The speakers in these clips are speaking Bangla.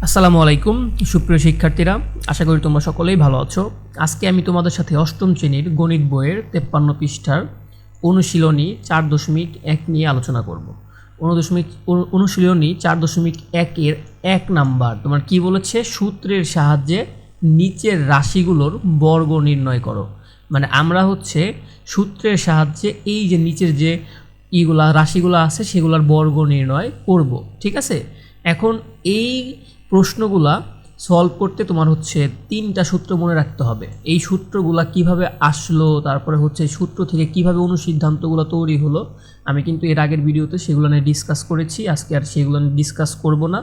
আসসালামু আলাইকুম সুপ্রিয় শিক্ষার্থীরা, আশা করি তোমরা সকলেই ভালো আছো। আজকে আমি তোমাদের সাথে অষ্টম শ্রেণীর গণিত বইয়ের 53 পৃষ্ঠার অনুশীলনী 4.1 নিয়ে আলোচনা করব। অনুশীলনী 4.1 এর 1 নাম্বার তোমার কি বলেছে, সূত্রের সাহায্যে নিচের রাশিগুলোর বর্গ নির্ণয় করো। মানে আমরা হচ্ছে সূত্রের সাহায্যে এই যে নিচের যে রাশিগুলো আছে সেগুলোর বর্গ নির্ণয় করব। ঠিক আছে, এখন এই প্রশ্নগুলা সলভ করতে তোমার হচ্ছে 3টা সূত্র মনে রাখতে হবে। এই সূত্রগুলা কিভাবে আসলো, তারপরে হচ্ছে সূত্র থেকে কিভাবে অনুসিদ্ধান্তগুলো তৈরি হলো, আমি কিন্তু এর আগের ভিডিওতে সেগুলো নিয়ে ডিসকাস করেছি। আজকে আর সেগুলো নিয়ে ডিসকাস করব না।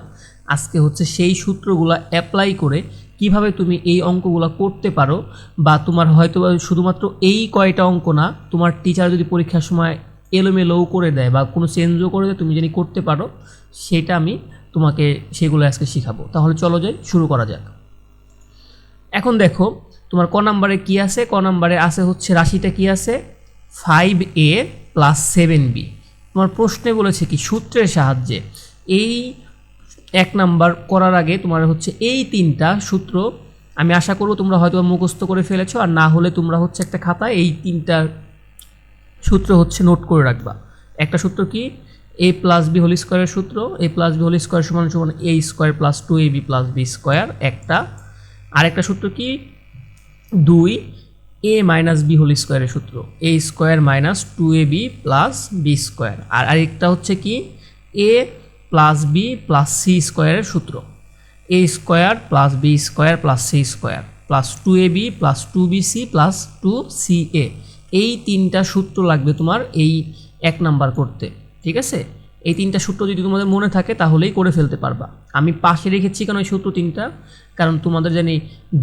আজকে হচ্ছে সেই সূত্রগুলো অ্যাপ্লাই করে কিভাবে তুমি এই অঙ্কগুলো করতে পারো, বা তোমার হয়তো শুধুমাত্র এই কয়টা অঙ্ক না, তোমার টিচার যদি পরীক্ষার সময় এলোমেলোও করে দেয় বা কোনো চেঞ্জও করে দেয়, তুমি যদি করতে পারো, সেটা আমি তোমাকে সেগুলো আজকে শেখাবো। তাহলে চলো যাই, শুরু করা যাক। এখন দেখো তোমার ক নাম্বারে কি আছে। ক নাম্বারে আছে হচ্ছে রাশিটা কি আছে, 5a + 7b। তোমার প্রশ্নে বলেছে কি, সূত্রের সাহায্যে। এই 1 নাম্বার করার আগে তোমার হচ্ছে এই 3টা সূত্র আমি আশা করব তোমরা হয়তো মুখস্থ করে ফেলেছো, আর না হলে তোমরা হচ্ছে একটা খাতায় এই 3টা সূত্র হচ্ছে নোট করে রাখবা। একটা সূত্র কি, a + b হোল স্কোয়ারের সূত্র, a + b হোল স্কোয়ার সমান সমান a square + 2ab + b square একটা। আরেকটা সূত্র কি, 2a - b হোল স্কোয়ারের সূত্র, a square - 2ab + b square. আর আরেকটা হচ্ছে কি, a + b + c স্কোয়ারের সূত্র, a square + b square + c square + 2ab + 2bc + 2ca। এই 3টা সূত্র লাগবে তোমার এই 1 নাম্বার করতে। ঠিক আছে, এই 3টা সূত্র যদি তোমাদের মনে থাকে তাহলেই করে ফেলতে পারবা। আমি পাশে রেখেছি কেন এই সূত্র 3টা, কারণ তোমাদের জানি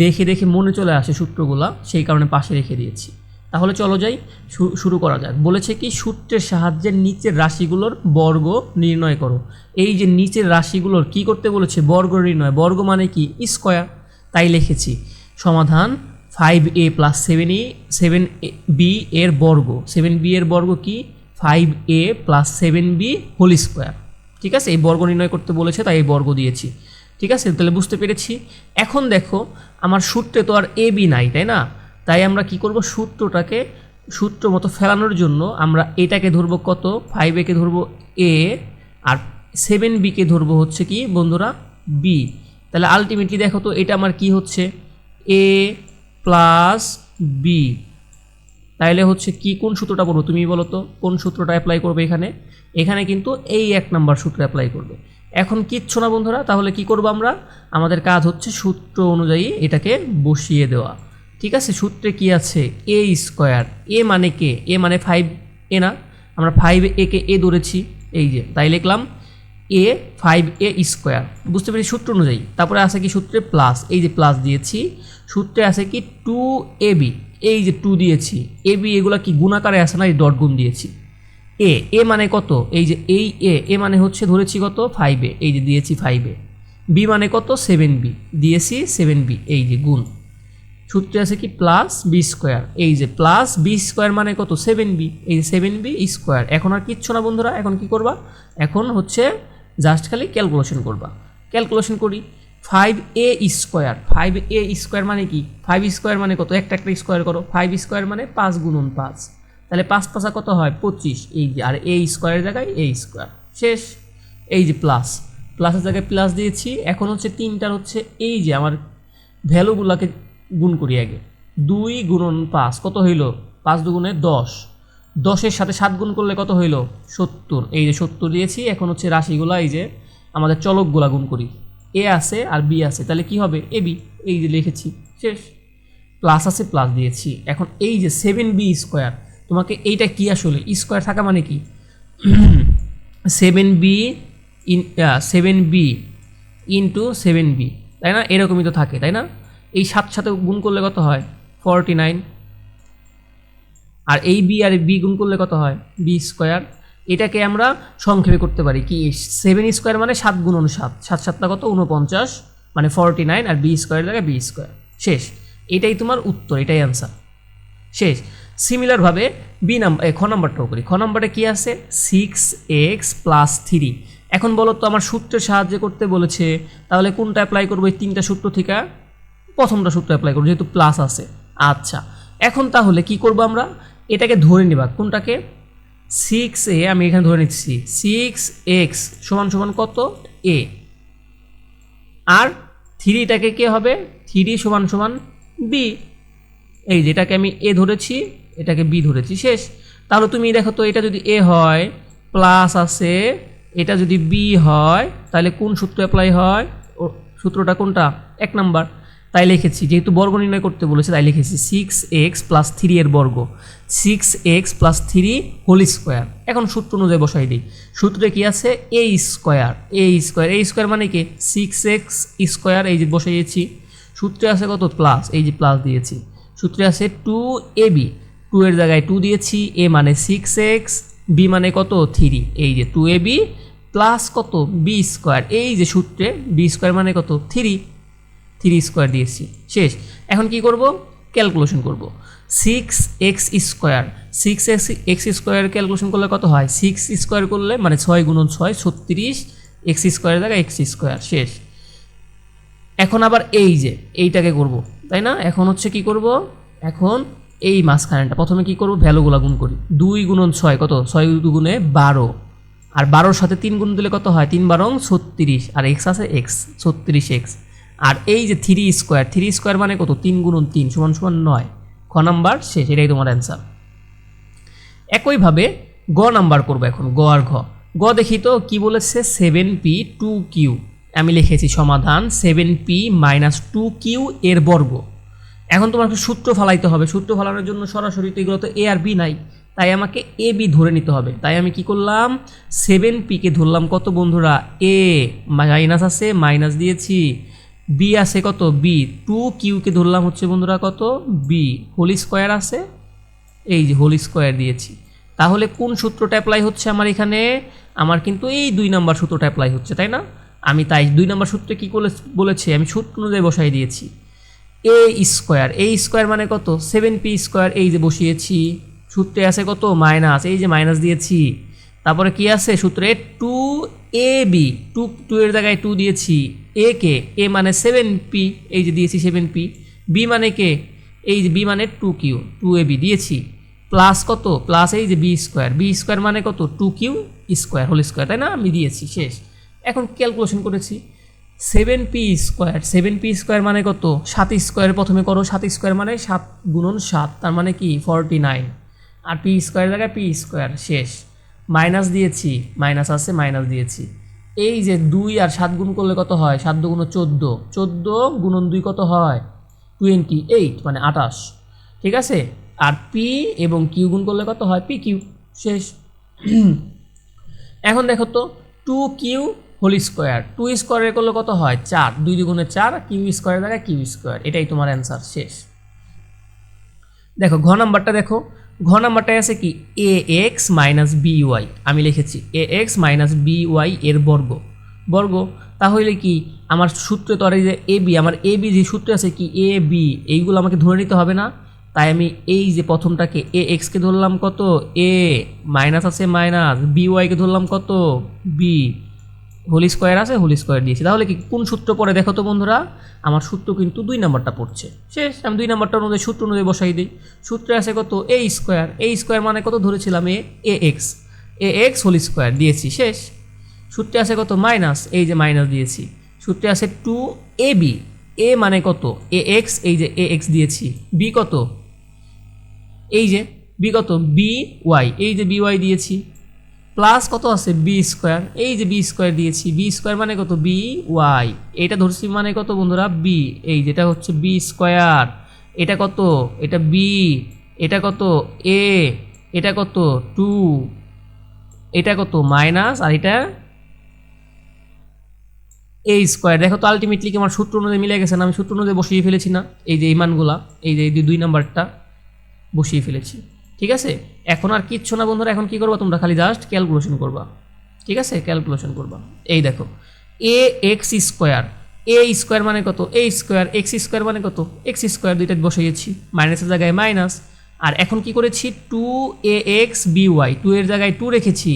দেখে দেখে মনে চলে আসে সূত্রগুলা, সেই কারণে পাশে রেখে দিয়েছি। তাহলে চলো যাই, শুরু করা যাক। বলেছে কি, সূত্রের সাহায্যে নিচের রাশিগুলোর বর্গ নির্ণয় করো। এই যে নিচের রাশিগুলোর কি করতে বলেছে, বর্গ নির্ণয়। বর্গ মানে কি, স্কোয়ার। তাই লিখেছি সমাধান 5a + 7b এর বর্গ। 7b এর বর্গ কি, 5a + 7b হোল স্কোয়ার। ঠিক আছে, এই বর্গ নির্ণয় করতে বলেছে তাই এই বর্গ দিয়েছি। ঠিক আছে, তাহলে বুঝতে পেরেছি। এখন দেখো আমার সূত্রে তো আর এ বি নাই, তাই না? তাই আমরা কি করব, সূত্রটাকে সূত্র মতো ফেলানোর জন্য আমরা এটাকে ধরবো কত, 5a কে ধরবো a, আর 7b কে ধরবো হচ্ছে কি বন্ধুরা, b। তাহলে আলটিমেটলি দেখো তো এটা আমার কি হচ্ছে, a + b। তাইলে হচ্ছে কি, কোন সূত্রটা পড়বো তুমি বলো তো, কোন সূত্রটা অ্যাপ্লাই করবে এখানে? এখানে কিন্তু এই 1 নাম্বার সূত্র অ্যাপ্লাই করবে। এখন কিচ্ছু না বন্ধুরা, তাহলে কি করব আমরা, আমাদের কাজ হচ্ছে সূত্র অনুযায়ী এটাকে বসিয়ে দেওয়া। ঠিক আছে, সূত্রে কি আছে, a স্কোয়ার, এ মানে কে, এ মানে 5a না, আমরা 5a কে এ ধরেছি, এই যে তাই লিখলাম a 5a স্কোয়ার। বুঝতে পেরেছি সূত্র অনুযায়ী। তারপরে আছে কি সূত্রে প্লাস, এই যে প্লাস দিয়েছি। সূত্রে আছে কি 2ab, এই যে 2 দিয়েছি, ab এগুলো কি গুণাকারে আছে না, এই ডট গুণ দিয়েছি। এ মানে কত, এই যে এই এ মানে হচ্ছে ধরেছি কত, 5a, এই যে দিয়েছি 5a। বি মানে কত, 7b, দিয়েছি 7b, এই যে গুণ। সূত্রে আছে কি প্লাস বি স্কোয়ার, এই যে প্লাস বি স্কোয়ার মানে কত, 7b, এই যে 7b স্কোয়ার। এখন আর কিচ্ছু না বন্ধুরা, এখন কি করবা, এখন হচ্ছে জাস্ট খালি ক্যালকুলেশন করবা। ক্যালকুলেশন করি, 5a স্কোয়ার, 5a স্কোয়ার মানে কি, 5 স্কোয়ার মানে কত, একটা স্কোয়ার করো, 5 স্কোয়ার মানে 5 × 5, তাহলে 5 5 কত হয়, 25, এই যে, আর এই স্কোয়ারের জায়গায় এই স্কোয়ার, শেষ। এই যে প্লাস, প্লাসের জায়গায় প্লাস দিয়েছি। এখন হচ্ছে 3টার হচ্ছে এই যে আমার ভ্যালুগুলোকে গুণ করি আগে। 2 × 5 কত হইল, 5 × 2 = 10, 10-এর সাথে 7 গুণ করলে কত হইল, 70, এই যে 70 দিয়েছি। এখন হচ্ছে রাশিগুলা, এই যে আমাদের চলকগুলা গুণ করি, এ আছে আর বি আছে, তাহলে কি হবে, এ বি, এই যে লিখেছি, শেষ। প্লাস আছে, প্লাস দিয়েছি। এখন এই যে 7b স্কোয়ার, তোমাকে এইটা কি আসলে, স্কোয়ার থাকা মানে কি, 7b ইন্টু 7b, তাই না, এরকমই তো থাকে, তাই না? এই 7 সাথে গুণ করলে কত হয়, 49, আর এই বি আর বি গুণ করলে কত হয়, বি স্কোয়ার। এটাকে আমরা সংক্ষেপে করতে পারি কি, 7 স্কোয়ার মানে 7 × 7, 7 7 কত, 49, মানে 49, আর বি স্কোয়ারের জায়গায় বি স্কোয়ার, শেষ। এটাই তোমার উত্তর, এটাই অ্যান্সার, শেষ। সিমিলারভাবে খ নাম্বারটাও করি। খ নাম্বারে কি আছে, 6x + 3। এখন বলো তো আমার সূত্রের সাহায্যে করতে বলেছে, তাহলে কোনটা অ্যাপ্লাই করবো? এই 3টা সূত্র থেকে প্রথমটা সূত্র অ্যাপ্লাই করবো, যেহেতু প্লাস আছে। আচ্ছা, এখন তাহলে কি করব আমরা? এটাকে ধরে নিবা, কোনটাকে? 6a, আমি এখানে ধরে নিচ্ছি 6x সমান সমান কত? a। আর 3টাকে কে হবে? 3 সমান সমান b। এই যেটাকে আমি a ধরেছি, এটাকে b ধরেছি, শেষ। তাহলে তুমি দেখো তো, এটা যদি a হয়, প্লাস আছে, এটা যদি b হয়, তাহলে কোন সূত্র অ্যাপ্লাই হয়? সূত্রটা কোনটা? 1 নাম্বার। তাই লিখেছি, যেহেতু বর্গ নির্ণয় করতে বলেছে তাই লিখেছি 6x + 3 এর বর্গ, 6x + 3 হোল স্কোয়ার। এখন সূত্র অনুযায়ী বসাই দিই। সূত্রে কি আছে? a square. a স্কোয়ার মানে কি? 6x স্কোয়ার, এই যে বসাইয়েছি। সূত্রে আছে কত? প্লাস, এই যে প্লাস দিয়েছি। সূত্রে আছে 2ab, 2 এর জায়গায় 2 দিয়েছি, a মানে 6x, b মানে কত? 3। এই যে 2ab প্লাস কত? b square. এই যে সূত্রে b স্কোয়ার মানে কত? 3 স্কোয়ার দিয়েছি, শেষ। এখন কি করব? ক্যালকুলেশন করব। 6x square, 6x square calculation করলে কত হয়? 6 স্কোয়ার করলে মানে 6 × 6 36, x স্কোয়ারের জায়গায় x স্কোয়ার, শেষ। এখন আবার এই যে এইটাকে করব, তাই না? এখন হচ্ছে কি করব? এখন এই মাঝখানেটা প্রথমে কি করব? ভ্যালুগুলো গুণ করি। 2 × 6 কত? 6 × 2 = 12। আর 12-র সাথে 3 গুণ দিলে কত হয়? 3 × 12 = 36, আর x আছে x, 36x। আর এই যে 3 স্কোয়ার মানে কত? 3 × 3 = 9। খ নাম্বার শেষ, এটাই তোমার অ্যান্সার। একইভাবে গ নাম্বার করব এখন, গ আর ঘ। গ দেখি তো কি বলেছে? 7p 2q। আমি লিখেছি সমাধান 7p - 2q এর বর্গ। এখন তোমাকে সূত্র ফালাইতে হবে। সূত্র ফালানোর জন্য সরাসরি তো এগুলো তো a আর b নাই, তাই আমাকে a b ধরে নিতে হবে। তাই আমি কি করলাম? 7p কে ধরলাম কত বন্ধুরা? a, মাইনাস আছে, মাইনাস দিয়েছি, b আছে কত? b। 2q কে ধরলাম হচ্ছে বন্ধুরা কত? b। হোল স্কোয়ার আছে, এই যে হোল স্কোয়ার দিয়েছি। তাহলে কোন সূত্রটা অ্যাপ্লাই হচ্ছে আমার এখানে? আমার কিন্তু এই 2 নাম্বার সূত্রটা অ্যাপ্লাই হচ্ছে, তাই না? আমি তাই 2 নাম্বার সূত্রে কী বলেছে? আমি সূত্র অনুযায়ী বসাই দিয়েছি। a স্কোয়ার মানে কত? 7p স্কোয়ার, এই যে বসিয়েছি। সূত্রে আছে কত? মাইনাস, এই যে মাইনাস দিয়েছি। তারপরে কি আছে সূত্রে? 2ab, 2 এর জায়গায় 2 দিয়েছি। a K? a মানে 7p, এই যে দিয়েছি 7p। b মানে কে? এই যে b মানে 2q, 2ab দিয়েছি। প্লাস কত? প্লাস এই যে b স্কোয়ার মানে কত? 2q স্কোয়ার হোল স্কোয়ার, তাই না? আমি দিয়েছি, শেষ। এখন ক্যালকুলেশন করেছি 7p স্কোয়ার মানে কত? 7 স্কোয়ার প্রথমে করো। 7 স্কোয়ার মানে 7 × 7, তার মানে কি? 49। আর p স্কোয়ারের জায়গায় p স্কোয়ার, শেষ। মাইনাস দিয়েছি, মাইনাস আছে, মাইনাস দিয়েছি। এই যে 2 আর 7 গুণ করলে কত হয়? 7 × 2 = 14, 14 × 2 কত হয়? 28, মানে 28, ঠিক আছে। আর পি এবং কিউ গুণ করলে কত হয়? পি কিউ, শেষ। এখন দেখো তো 2q হোল স্কোয়ার, 2 স্কোয়ারের করলে কত হয়? 4, 2 × 2 = 4, কিউ স্কোয়ারের জায়গায় কিউ স্কোয়ার, এটাই তোমার অ্যান্সার, শেষ। দেখো ঘ নাম্বারটা দেখো। ঘ নাম্বারটায় আছে কি? ax - by। আমি লিখেছি ax - by এর বর্গ। তাহলে কি আমার সূত্রে তো আর এই যে এ বি, আমার এ বি যে সূত্রে আছে কি এ বি, এইগুলো আমাকে ধরে নিতে হবে না? তাই আমি এই যে প্রথমটাকে এ এক্সকে ধরলাম কত? এ, মাইনাস আছে মাইনাস, বি ওয়াইকে ধরলাম কত? বি। হোল স্কোয়ার আছে, হোল স্কোয়ার দিয়েছি। তাহলে কি কোন সূত্র পড়ে দেখো তো বন্ধুরা? আমার সূত্র কিন্তু 2 নাম্বারটা পড়ছে, শেষ। আমি 2 নাম্বারটা অনুযায়ী সূত্র অনুযায়ী বসাই দিই। সূত্রে আছে কত? এ স্কোয়ার মানে কত ধরেছিলাম? এ এক্স হোল স্কোয়ার দিয়েছি, শেষ। সূত্রে আছে কত? মাইনাস, এই যে মাইনাস দিয়েছি। সূত্রে আছে 2ab, এ মানে কত? এ এক্স, এই যে এ এক্স দিয়েছি। বি কত? এই যে বি কত? বি ওয়াই, এই যে বি ওয়াই দিয়েছি। প্লাস কত আছে? বি স্কোয়ার, এই যে বি স্কোয়ার দিয়েছি। বি স্কোয়ার মানে কত? B Y. এটা ধরছি মানে কত বন্ধুরা? বি। এই যেটা হচ্ছে বি স্কোয়ার। এটা কত? এটা বি। এটা কত? এ। এটা কত? 2। এটা কত? মাইনাস, আর এটা এ স্কোয়ার। দেখো তো আলটিমেটলি কি আমার সূত্র অনুযায়ী মিলে গেছে না? আমি সূত্র অনুযায়ী বসিয়ে ফেলেছি না? এই যে এই মানগুলা, এই যে 2 নাম্বারটা বসিয়ে ফেলেছি, ঠিক আছে। এখন আর কিচ্ছু না বন্ধুরা, এখন কি করবা তোমরা? খালি জাস্ট ক্যালকুলেশন করবা, ঠিক আছে। ক্যালকুলেশন করবা। এই দেখো a x square, A square মানে কত? এ স্কোয়ার। এক্স স্কোয়ার মানে কত? এক্স স্কোয়ার, দুইটা বসিয়েছি, মাইনাসের জায়গায় মাইনাস। আর এখন কি করেছি? 2ax by, 2 এর জায়গায় 2 রেখেছি।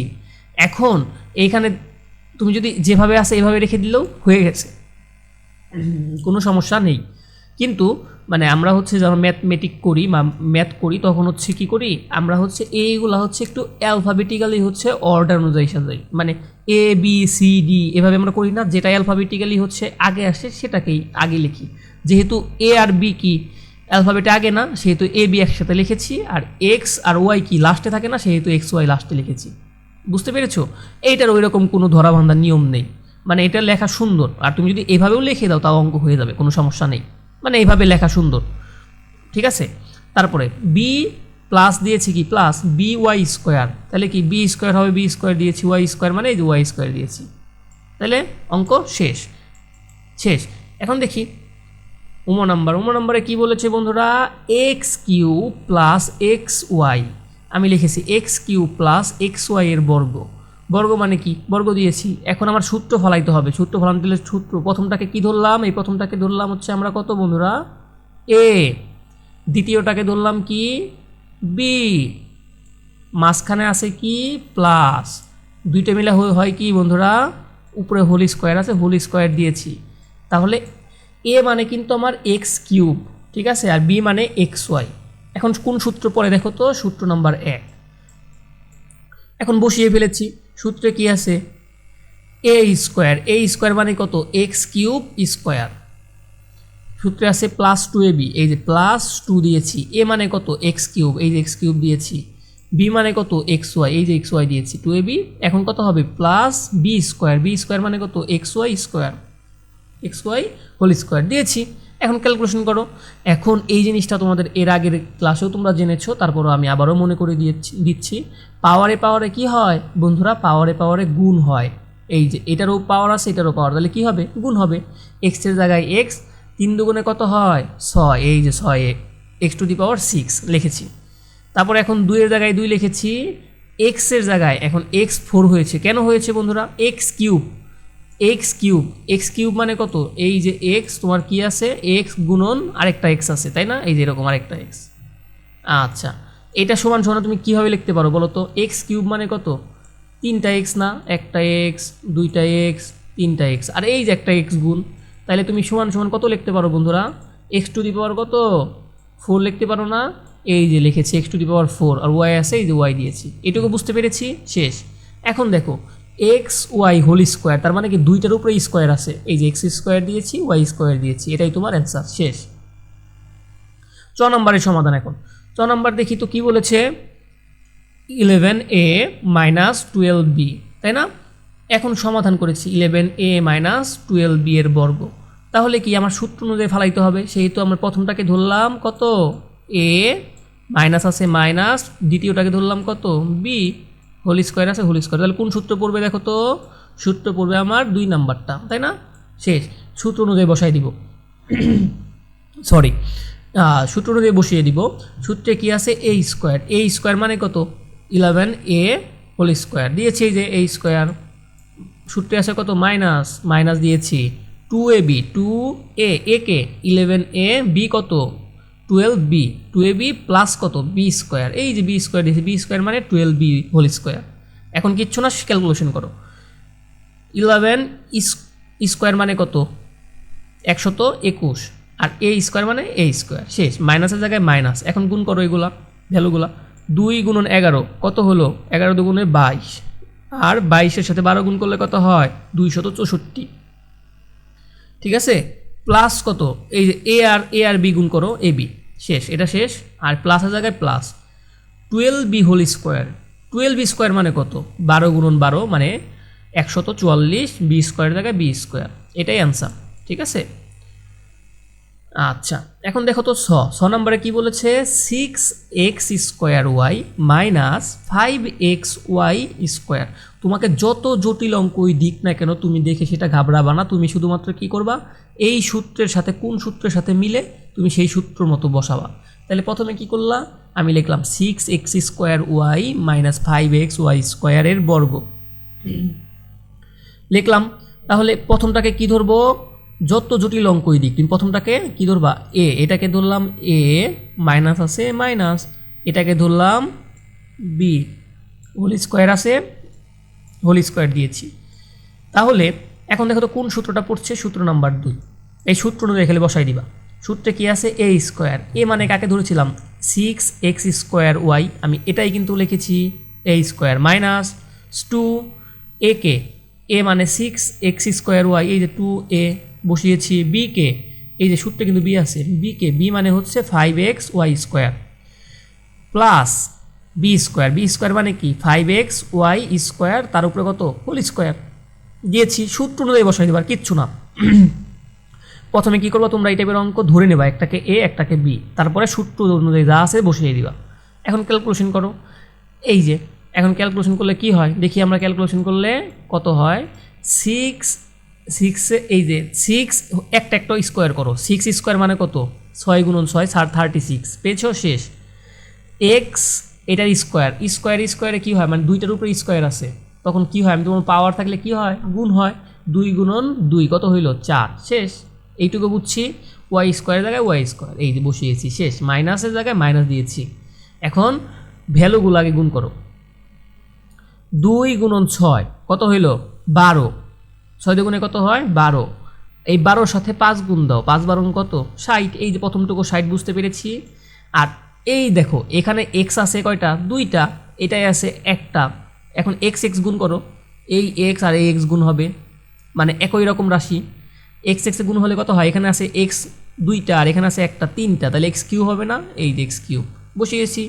এখন এইখানে তুমি যদি যেভাবে আসে এভাবে রেখে দিলেও হয়ে গেছে, কোনো সমস্যা নেই। কিন্তু মানে আমরা হচ্ছে যখন ম্যাথমেটিক করি বা ম্যাথ করি তখন হচ্ছে কি করি আমরা হচ্ছে এইগুলা হচ্ছে একটু অ্যালফাবেটিক্যালি হচ্ছে অর্ডার অনুযায়ী সাজাই, মানে এ বি সি ডি এভাবে আমরা করি না, যেটা অ্যালফাবেটিক্যালি হচ্ছে আগে আসে সেটাকেই আগে লিখি। যেহেতু এ আর বি কি অ্যালফাবেটে আগে না, সেহেতু এ বি একসাথে লিখেছি, আর এক্স আর ওয়াই কি লাস্টে থাকে না, সেহেতু এক্স ওয়াই লাস্টে লিখেছি। বুঝতে পেরেছো? এইটার ওই রকম কোনো ধরাবান্ধার নিয়ম নেই, মানে এটা লেখা সুন্দর। আর তুমি যদি এভাবেও লিখে দাও তাও অঙ্ক হয়ে যাবে, কোনো সমস্যা নেই, মানে এইভাবে লেখা সুন্দর। ঠিক আছে, তারপরে বি প্লাস দিয়েছি কি প্লাস বি ওয়াই স্কোয়ার, তাহলে কি বি স্কোয়ার হবে, বি স্কোয়ার দিয়েছি, ওয়াই স্কোয়ার মানে এই যে ওয়াই স্কোয়ার দিয়েছি, তাহলে অঙ্ক শেষ। শেষ। এখন দেখি উমো নম্বরে কি বলেছে বন্ধুরা, X Q plus X Y, আমি লিখেছি X Q plus X Y এর বর্গ। বর্গ মানে কি, বর্গ দিয়েছি। এখন আমার সূত্র ফলাইতে হবে, সূত্র ফলাতে দিলে সূত্র প্রথমটাকে কি ধরলাম, এই প্রথমটাকে ধরলাম হচ্ছে আমরা কত বন্ধুরা এ, দ্বিতীয়টাকে ধরলাম কি বি, মাঝখানে আছে কি প্লাস, দুইটা মিলে হয় কি বন্ধুরা উপরে হোল স্কোয়ার আছে, হোল স্কোয়ার দিয়েছি। তাহলে এ মানে কিন্তু আমার এক্স কিউব, ঠিক আছে, আর বি মানে এক্স ওয়াই। এখন কোন সূত্র পরে দেখো তো, সূত্র নাম্বার 1। এখন বসিয়ে ফেলেছি, সূত্রে কি আছে এ স্কোয়ার, এ স্কোয়ার মানে কত এক্স কিউব স্কোয়ার, সূত্রে আছে প্লাস 2ab, এই যে প্লাস 2 দিয়েছি, এ মানে কত এক্স কিউব, এই যে এক্স কিউব দিয়েছি, বি মানে কত এক্স ওয়াই, এই যে এক্স ওয়াই দিয়েছি 2ab। এখন কত হবে plus B square, B square মানে কত X Y square, X Y whole square দিয়েছি। এখন ক্যালকুলেশন করো। এখন এই জিনিসটা তোমাদের এর আগের ক্লাসেও তোমরা জেনেছো, তারপরও আমি আবারও মনে করে দিচ্ছি, পাওয়ারে পাওয়ারে কি হয় বন্ধুরা, পাওয়ারে পাওয়ারে গুণ হয়। এই যে এটারও পাওয়ার আছে, এটারও পাওয়ার, তাহলে কী হবে গুণ হবে। এক্সের জায়গায় এক্স, 3 দুগুণে কত হয় 6, এই যে 6 এক্স টু দি পাওয়ার 6 লিখেছি। তারপর এখন 2 এর জায়গায় 2 লিখেছি, এক্সের জায়গায় এখন এক্স 4 হয়েছে, কেন হয়েছে বন্ধুরা x cube, x cube, x cube মানে কত এই যে এক্স তোমার কি আছে এক্স গুণন আরেকটা এক্স আছে, তাই না, এই যে এরকম আরেকটা এক্স। আচ্ছা, এটা সমান সমান তুমি কীভাবে লিখতে পারো বলো তো, এক্স কিউব মানে কত 3টা এক্স না, একটা এক্স, 2টা এক্স, 3টা এক্স, আর এই যে একটা এক্স গুণ, তাহলে তুমি সমান সমান কত লিখতে পারো বন্ধুরা, এক্স টু দি পাওয়ার কত 4 লিখতে পারো না, এই যে লিখেছি এক্স টু দি পাওয়ার 4, আর ওয়াই আছে এই যে ওয়াই দিয়েছি। এটুকু বুঝতে পেরেছি, শেষ। এখন দেখো এক্স ওয়াই হোল স্কোয়ার, তার মানে কি 2টার উপরে স্কোয়ার আছে, এই যে এক্স স্কোয়ার দিয়েছি ওয়াই স্কোয়ার দিয়েছি, এটাই তোমার অ্যান্সার, শেষ। 6 নম্বরের সমাধান। এখন 6 নম্বর দেখি তো কি বলেছে, 11a মাইনাস 12b, তাই না। এখন সমাধান করেছি 11a মাইনাস 12b এর বর্গ, তাহলে কি আমার সূত্র অনুযায়ী ফালাইতে হবে, সেহেতু আমরা প্রথমটাকে ধরলাম কত a, মাইনাস আছে মাইনাস, দ্বিতীয়টাকে ধরলাম কত বি, হোল স্কোয়ার আছে হোল স্কোয়ার, তাহলে কোন সূত্র পড়বে দেখো তো, সূত্র পড়বে আমার 2 নাম্বারটা, তাই না, শেষ। সূত্র অনুযায়ী বসাই দিব, সরি সূত্র অনুযায়ী বসিয়ে দিব। সূত্রে কি আছে এ স্কোয়ার, এ স্কোয়ার মানে কত 11a হোল স্কোয়ার দিয়েছি, এই যে এ স্কোয়ার, সূত্রে আছে কত মাইনাস, মাইনাস দিয়েছি 2ab, 2a কে 11a, বি কত 12b, 2ab প্লাস কত বি স্কোয়ার, এই যে বি স্কোয়ার দিয়েছি, বি স্কোয়ার মানে 12b হোল স্কোয়ার। এখন কিচ্ছু না, ক্যালকুলেশন করো, 11 স্কোয়ার মানে কত 121, আর এ স্কোয়ার মানে এ স্কোয়ার, শেষ। মাইনাসের জায়গায় মাইনাস, এখন গুণ করো এগুলা ভ্যালুগুলা, 2 গুণন 11 কত হলো 11 দুগুণে 22, আর 22-এর সাথে 12 গুণ করলে কত হয় 264, ঠিক আছে। প্লাস কত এই যে এ আর বি গুণ করো এ বি, শেষ, এটা শেষ। আর প্লাসের জায়গায় plus 12b whole square, 12b square মানে কত 12 গুণন 12 মানে 144, বি স্কোয়ারের জায়গায় বি স্কোয়ার, এটাই অ্যান্সার, ঠিক আছে। আচ্ছা, এখন দেখো তো 6 নম্বরে কি বলেছে, 6x square Y minus 5x Y square. তোমাকে যত জটিল অঙ্কই দিক না কেন তুমি দেখে সেটা ঘাবড়াবা না, তুমি শুধুমাত্র কি করবা এই সূত্রের সাথে কোন সূত্রের সাথে মিলে তুমি সেই সূত্র মতো বসাবা। তাহলে প্রথমে কি করলা, আমি লিখলাম 6x square Y minus 5x Y স্কোয়ারের বর্গ লিখলাম। তাহলে প্রথমটাকে কি ধরবো, যত জটিল অঙ্কই দিক তুমি প্রথমটাকে কি ধরবা এ, এটাকে ধরলাম এ, মাইনাস আছে মাইনাস, এটাকে ধরলাম বি, হোল স্কোয়ার আছে হোল স্কোয়ার দিয়েছি। তাহলে এখন দেখো তো কোন সূত্রটা পড়ছে, সূত্র নাম্বার 2। এই সূত্র অনুযায়ী খেলে বসাই দিবা। সূত্রে কি আছে, এ স্কোয়ার, এ মানে কাকে ধরেছিলাম 6x²y, আমি এটাই কিন্তু লিখেছি এ স্কোয়ার মাইনাস 2a কে, এ মানে 6x²y, এই যে 2a বসিয়েছি, বি কে এই যে সূত্রে কিন্তু বি আছে, বি কে, বি মানে হচ্ছে 5xy² প্লাস বি স্কোয়ার মানে কি 5xy² তার উপরে কত হোল স্কোয়ার দিয়েছি। সূত্র অনুযায়ী বসাই দেবার, কিচ্ছু না। প্রথমে কি করবো, তোমরা এই টাইপের অঙ্ক ধরে নেবা, একটাকে এ একটাকে বি, তারপরে সূত্র অনুযায়ী যা আছে বসিয়ে দিবা। এখন ক্যালকুলেশন করো। এই যে এখন ক্যালকুলেশন করলে কি হয় দেখি, আমরা ক্যালকুলেশন করলে কত হয়, 6 এই যে 6 একটা স্কোয়ার করো, 6² মানে কত 6 × 6 36 পেয়েছো, শেষ। এক্স এটার স্কোয়ারে কী হয়, মানে দুইটার উপরে স্কোয়ার আছে, তখন কি হয়, আমি তোমার পাওয়ার থাকলে কি হয়, গুণ হয়, 2 × 2 কত হইল 4, শেষ। এইটুকু বুঝছি, y² জায়গায় y², এই যে বসিয়েছি, শেষ। মাইনাসের জায়গায় মাইনাস দিয়েছি। এখন ভ্যালুগুলো আগে গুণ করো, 2 × 6 কত হইল 12, 6 দ্বিগুণে কত হয় 12, এই 12-র সাথে 5 গুণ দাও, 5 × 12 কত 60, এই যে প্রথমটুকু 60 বুঝতে পেরেছি। আর এই দেখো এখানে এক্স আছে কয়টা, দুইটা, এটাই আছে একটা। এখন এক্স গুণ করো, এই এক্স আর এই এক্স গুণ হবে, মানে একই রকম রাশি, এক্স গুণ হলে কত হয়, এখানে আছে এক্স দুইটা আর এখানে আছে একটা, তিনটা, তাহলে x³ হবে না, এই যে x³ বসিয়েছি।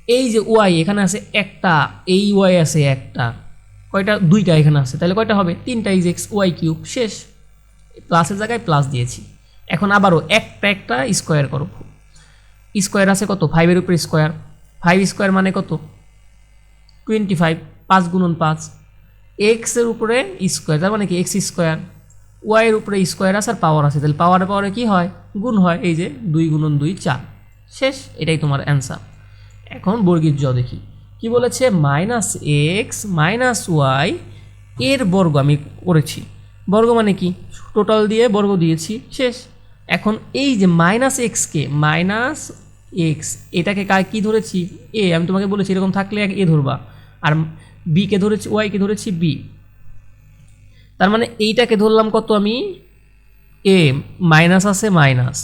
এই যে ওয়াই এখানে আছে একটা, এই ওয়াই আছে একটা, কয়টা দুইটা এখানে আছে, তাহলে কয়টা হবে তিনটা, এই যে y³ শেষ। প্লাসের জায়গায় প্লাস দিয়েছি। এখন আবারও একটা স্কোয়ার করো, স্কোয়ার আছে কত 5-এর উপরে স্কোয়ার, 5² মানে কত 25, 5 × 5, এক্সের উপরে স্কোয়ার তার মানে কি x², ওয়াইয়ের উপরে স্কোয়ার আছে আর পাওয়ার আছে, তাহলে পাওয়ারে কি হয় গুণ হয়, এই যে 2 × 2 4, শেষ। এটাই তোমার অ্যান্সার। এখন বর্গীর জ দেখি কি বলেছে, -x - y এর বর্গ আমি করেছি, বর্গ মানে কি টোটাল দিয়ে বর্গ দিয়েছি, শেষ। এখন এই যে -x কে -x এটাকে কি ধরেছি এ, আমি তোমাকে বলেছি এরকম থাকলে এ ধরবা, আর বি কে ধরেছি, ওয়াই কে ধরেছি বি, তার মানে এইটাকে ধরলাম কত আমি এ, মাইনাস আছে মাইনাস,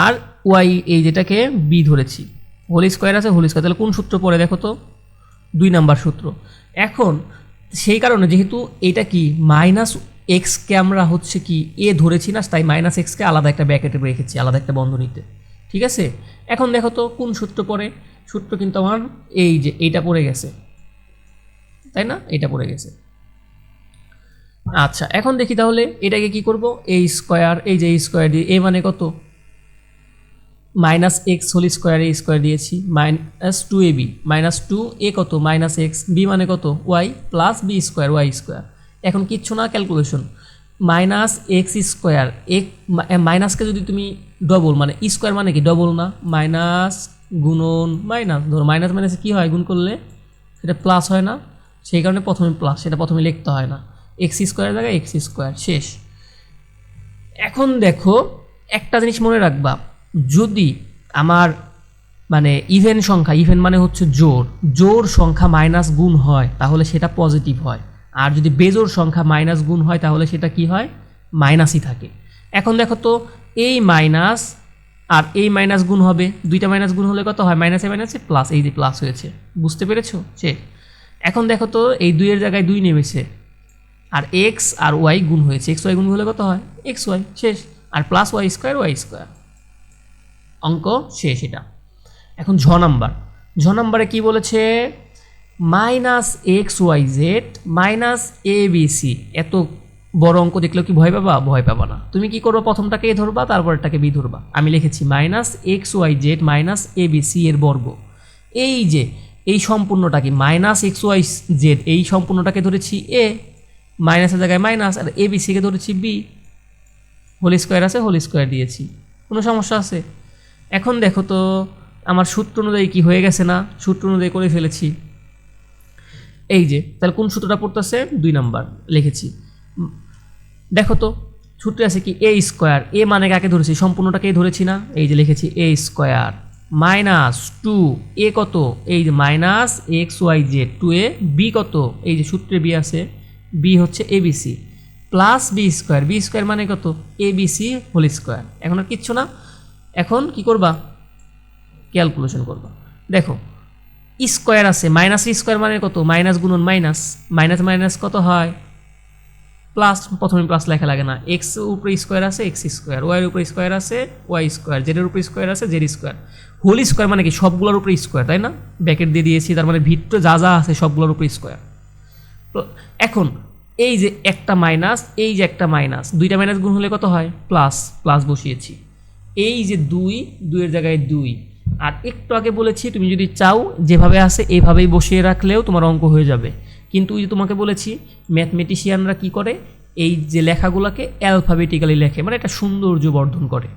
আর ওয়াই এই যেটাকে বি ধরেছি, হোল স্কোয়ার আছে হোল স্কোয়ার, তাহলে কোন সূত্র পড়ে দেখো তো 2 নাম্বার সূত্র। এখন সেই কারণে যেহেতু এটা কি -x কে আমরা হচ্ছে কি এ ধরেছি না, তাই -x কে আলাদা একটা ব্র্যাকেটে রেখেছি, আলাদা একটা বন্ধনীতে, ঠিক আছে। এখন দেখো তো কোন সূত্র পড়ে, সূত্র কিন্তু আমার এই যে এইটা পড়ে গেছে, তাই না, এটা পড়ে গেছে। আচ্ছা এখন দেখি তাহলে এটাকে কি করব, এ স্কোয়ার, এই যে স্কোয়ার দিয়ে এ মানে কত -x হোল স্কোয়ার, এ স্কোয়ার দিয়েছি, -2ab -2a কত -x, বি মানে কত y প্লাস b² y²। এখন কিচ্ছু না, ক্যালকুলেশন, -x², মাইনাসকে যদি তুমি ডবল, মানে স্কোয়ার মানে কি ডবল না, মাইনাস গুণন মাইনাস, ধরো মাইনাস মাইনাসে কী হয় গুণ করলে সেটা প্লাস হয় না, সেই কারণে প্রথমে প্লাস, সেটা প্রথমে লিখতে হয় না, x² জায়গায় x², শেষ। এখন দেখো একটা জিনিস মনে রাখবা, যদি আমার মানে ইভেন সংখ্যা, ইভেন মানে হচ্ছে জোড় সংখ্যা মাইনাস গুণ হয় তাহলে সেটা পজিটিভ হয়, আর যদি বেজোড় সংখ্যা মাইনাস গুণ হয় তাহলে সেটা কি হয় মাইনাসই থাকে। এখন দেখো তো এই মাইনাস আর এই মাইনাস গুণ হবে, দুইটা মাইনাস গুণ হলে কত হয়, মাইনাসে মাইনাসে প্লাস, এই যে প্লাস হয়েছে, বুঝতে পেরেছো সে। এখন দেখো তো এই 2-এর জায়গায় 2 নেমেছে, আর এক্স আর ওয়াই গুণ হয়েছে, এক্স ওয়াই গুণ হলে কত হয় xy, শেষ। আর প্লাস y², অঙ্ক শেষ এটা। এখন ঝ নাম্বারে কি বলেছে, -xyz -abc, এত বড় অঙ্ক দেখলেও কি ভয় পাবা, ভয় পাবা না। তুমি কি করবো, প্রথমটাকে এ ধরবা, তারপরটাকে বি ধরবা। আমি লিখেছি -xyz -abc এর বর্গ, এই যে এই সম্পূর্ণটাকে -xyz এই সম্পূর্ণটাকে ধরেছি এ, মাইনাসের জায়গায় মাইনাস, আর এবিসিকে ধরেছি বি, হোল স্কোয়ার আছে হোল স্কোয়ার দিয়েছি, কোনো সমস্যা আছে। এখন দেখো তো আমার সূত্র অনুযায়ী কি হয়ে গেছে না, সূত্র অনুযায়ী করে ফেলেছি। এই যে তাহলে কোন সূত্রটা পড়তেছে 2 নাম্বার লিখেছি, দেখো তো সূত্রে আছে কি এ স্কোয়ার, এ মানে কাকে ধরেছি সম্পূর্ণটাকেই ধরেছি না, এই যে লিখেছি a square minus two a কত, এই যে minus x y z, two a b কত, এই যে সূত্রে বি আছে, বি হচ্ছে এবিসি, প্লাস বি স্কোয়ার মানে কত, এবিসি হোল স্কোয়ার। এখন আর কিচ্ছু না, এখন কি করবা, ক্যালকুলেশন করবা। দেখো স্কোয়ার আছে, মাইনাস স্কোয়ার মানে কত, মাইনাস গুণন মাইনাস, মাইনাস মাইনাস কত হয় প্লাস, প্রথমে প্লাস লেখা লাগে না, এক্স উপরে স্কোয়ার আছে এক্স স্কোয়ার, ওয়াইয়ের উপরে স্কোয়ার আছে ওয়াই স্কোয়ার, জেডের উপরে স্কোয়ার আছে জেড স্কোয়ার, হোল স্কোয়ার মানে কি সবগুলোর উপরে স্কোয়ার, তাই না, ব্র্যাকেট দিয়ে দিয়েছি, তার মানে ভিতরে যা যা আছে সবগুলোর উপরে স্কোয়ার। তো এখন এই যে একটা মাইনাস, এই যে একটা মাইনাস, দুইটা মাইনাস গুণ হলে কত হয় প্লাস, প্লাস বসিয়েছি, এই যে দুইয়ের জায়গায় দুই। আর একটু আগে বলেছি তুমি যদি চাও যেভাবে আছে এইভাবেই বসিয়ে রাখলেও তোমার অঙ্ক হয়ে যাবে, কিন্তু ওই যে তোমাকে বলেছি ম্যাথমেটিশিয়ানরা কি করে, এই যে লেখাগুলোকে অ্যালফাবেটিক্যালি লেখে, মানে এটা সৌন্দর্য বর্ধন করে।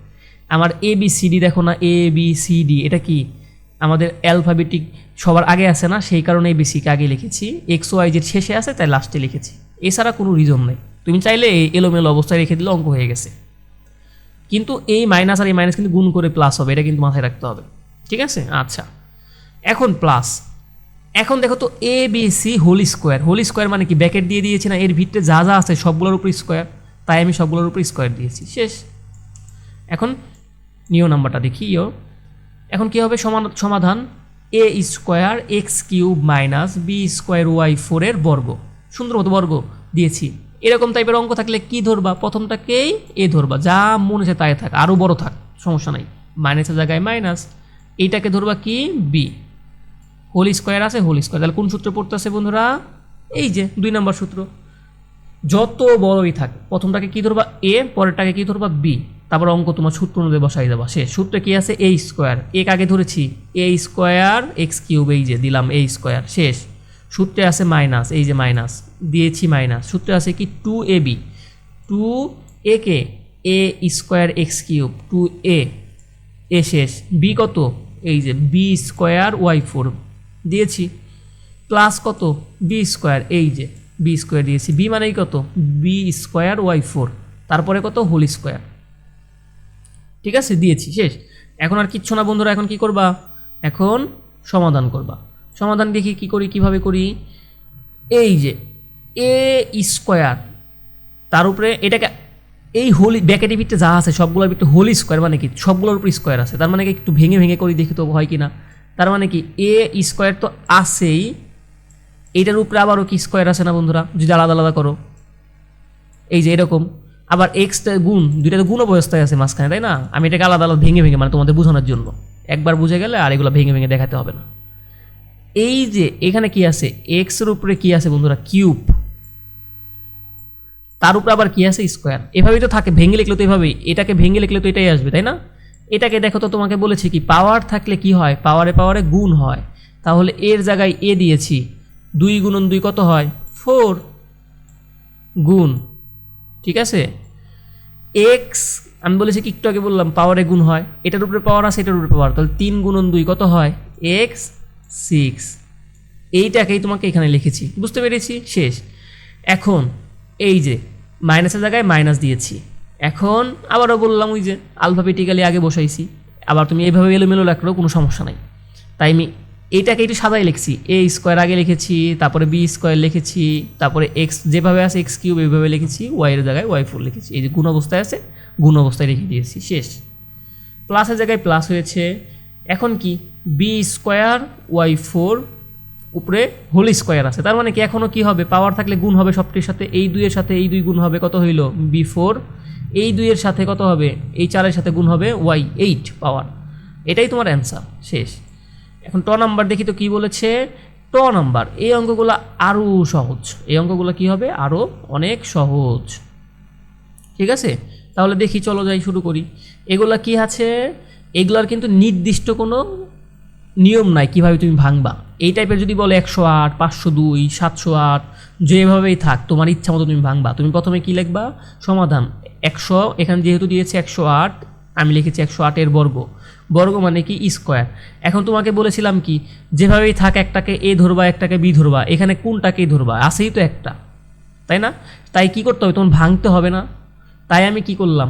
আমার এ বি সি ডি দেখো না, এ বি সি ডি, এটা কি আমাদের অ্যালফাবেটিক সবার আগে আছে না, সেই কারণে এ বি সিকে আগে লিখেছি, এক্স ওয়াই জেড শেষে আছে তাই লাস্টে লিখেছি, এছাড়া কোনো রিজন নেই। তুমি চাইলে এই এলোমেলো অবস্থায় রেখে দিলে অঙ্ক হয়ে গেছে, কিন্তু এই মাইনাস আর এই মাইনাস কিন্তু গুণ করে প্লাস হবে, এটা কিন্তু মাথায় রাখতে হবে, ঠিক আছে। আচ্ছা এখন প্লাস, এখন দেখো তো A B C whole square মানে কি ব্র্যাকেট দিয়ে দিয়েছি না, এর ভিতরে যা যা আছে সবগুলোর উপর স্কোয়ার, তাই আমি সবগুলোর উপর স্কোয়ার দিয়েছি, শেষ। এখন নিয় নাম্বারটা দেখি, এখন কি হবে সমাধান, a square x cube minus b square y ফোরের বর্গ, সুন্দর মতো বর্গ দিয়েছি। এরকম টাইপের অঙ্ক থাকলে কি ধরবা, প্রথমটাকেই এ ধরবা, যা মনে হচ্ছে তাই থাক, আরও বড় থাক সমস্যা নাই, মাইনাসের জায়গায় মাইনাস, এইটাকে ধরবা কি বি, হোল স্কোয়ার আছে হোল স্কোয়ার, তাহলে কোন সূত্র পড়তেছে বন্ধুরা, এই যে 2 নম্বর সূত্র। যত বড়ই থাক প্রথমটাকে কি ধরবা এ, পরেরটাকে কি ধরবা বি, তারপর অঙ্ক তোমার সূত্র অনুযায়ী বসাই দেবা, শেষ। সূত্রে কি আছে, এ স্কোয়ার, এক আগে ধরেছি, এ স্কোয়ার এক্স কিউব, এই যে দিলাম এ স্কোয়ার, শেষ। সূত্রে আছে মাইনাস, এই যে মাইনাস দিয়েছি মাইনাস, সূত্রে আছে কি two a B, two A K A square x cube, two এ শেষ, বি কত, এই যে বি স্কোয়ার ওয়াই ফোর দিয়েছি, প্লাস কত বি স্কোয়ার, এই যে বি স্কোয়ার দিয়েছি, বি মানেই কত বি স্কোয়ার ওয়াই ফোর, তারপরে কত হোল স্কোয়ার, ঠিক আছে দিয়েছি, শেষ। এখন আর কিচ্ছু না বন্ধুরা, এখন কি করবা, এখন সমাধান করবা। সমাধান দেখি কি করি, কিভাবে করি, এই যে এ স্কোয়ার, তার উপরে এটাকে এই হোল ব্র্যাকেটের ভিতরে যা আছে সবগুলোর ভিতরে হোল স্কোয়ার মানে কি সবগুলোর উপর স্কোয়ার আছে, তার মানে কি একটু ভেঙে ভেঙে করি দেখি তো হয় কি না, তার মানে কি এ স্কোয়ার তো আছেই, এইটার উপরে আবারও কি স্কোয়ার আছে না বন্ধুরা, যদি আলাদা আলাদা করো, এই যে এরকম, আবার এক্সটা গুণ, দুইটা তো গুণ অবস্থায় আছে মাঝখানে, তাই না, আমি এটাকে আলাদা আলাদা ভেঙে ভেঙে মানে তোমাদের বোঝানোর জন্য, একবার বুঝে গেলে আর এগুলো ভেঙে ভেঙে দেখাতে হবে না। এই যে এখানে কি আছে, এক্সের উপরে কি আছে বন্ধুরা কিউব, তার উপরে আবার কি আছে স্কোয়ার, এভাবেই তো থাকে, ভেঙে লিখলে তো এভাবেই, এটাকে ভেঙে লিখলে তো এটাই আসবে, তাই না। এটাকে দেখো তো তোমাকে বলেছি কি পাওয়ার থাকলে কি হয়, পাওয়ারে পাওয়ারে গুণ হয়, তাহলে এর জায়গায় এ দিয়েছি, 2 গুণন 2 কত হয় 4 গুণ, ঠিক আছে। এক্স আমি বলেছি কি একটু আগে বললাম পাওয়ারে গুণ হয়, এটার উপরে পাওয়ার আছে এটার উপরে পাওয়ার, তাহলে 3 গুণন 2 কত হয় এক্স 6, এইটাকেই তোমাকে এখানে লিখেছি, বুঝতে পেরেছি, শেষ। এখন এই যে মাইনাসের জায়গায় মাইনাস দিয়েছি, এখন আবারও বললাম ওই যে আলফাবেটিক্যালি আগে বসাইছি, আবার তুমি এইভাবে এলোমেলো রাখলেও কোনো সমস্যা নাই, তাই আমি এইটাকে একটু সাদাই লিখছি, এ স্কোয়ার আগে লিখেছি, তারপরে বি স্কোয়ার লিখেছি, তারপরে এক্স যেভাবে আছে এক্স কিউব এইভাবে লিখেছি, ওয়াইয়ের জায়গায় ওয়াই ফোর লিখেছি, এই যে গুণ অবস্থায় আছে গুণ অবস্থায় রেখে দিয়েছি, শেষ। প্লাসের জায়গায় প্লাস হয়েছে, এখন কি বি স্কোয়ার ওয়াই ফোর উপরে হোল স্কোয়ার আছে, তার মানে কি এখনও কি হবে পাওয়ার থাকলে গুণ হবে সবটির সাথে, এই 2 এর সাথে এই 2 গুণ হবে কত হইল বি 4, এই 2 এর সাথে কত হবে এই 4 এর সাথে গুণ হবে ওয়াই 8 পাওয়ার, এটাই তোমার অ্যান্সার, শেষ। এখন ট নাম্বার দেখি তো কি বলেছে, ট নাম্বার এই অঙ্কগুলো আরও সহজ, এই অঙ্কগুলো কি হবে আরও অনেক সহজ, ঠিক আছে। তাহলে দেখি চলো যাই শুরু করি। এগুলা কি আছে, এগুলার কিন্তু নির্দিষ্ট কোনো নিয়ম নাই কিভাবে তুমি ভাঙবা, এই টাইপের যদি বলে 108 502 708 যেভাবেই থাক তোমার ইচ্ছা মতো তুমি ভাঙবা। তুমি প্রথমে কি লিখবা সমাধান 100, এখানে যেহেতু দিয়েছে 108 আমি লিখেছি 108 এর বর্গ, বর্গ মানে কি স্কোয়ার। এখন তোমাকে বলেছিলাম কি যেভাবেই থাক একটাকে এ ধরবা একটাকে বি ধরবা, এখানে কোনটাকেই ধরবা, আসেই তো একটা, তাই না। তাই কি করতে হবে তোমার ভাঙতে হবে না, তাই আমি কি করলাম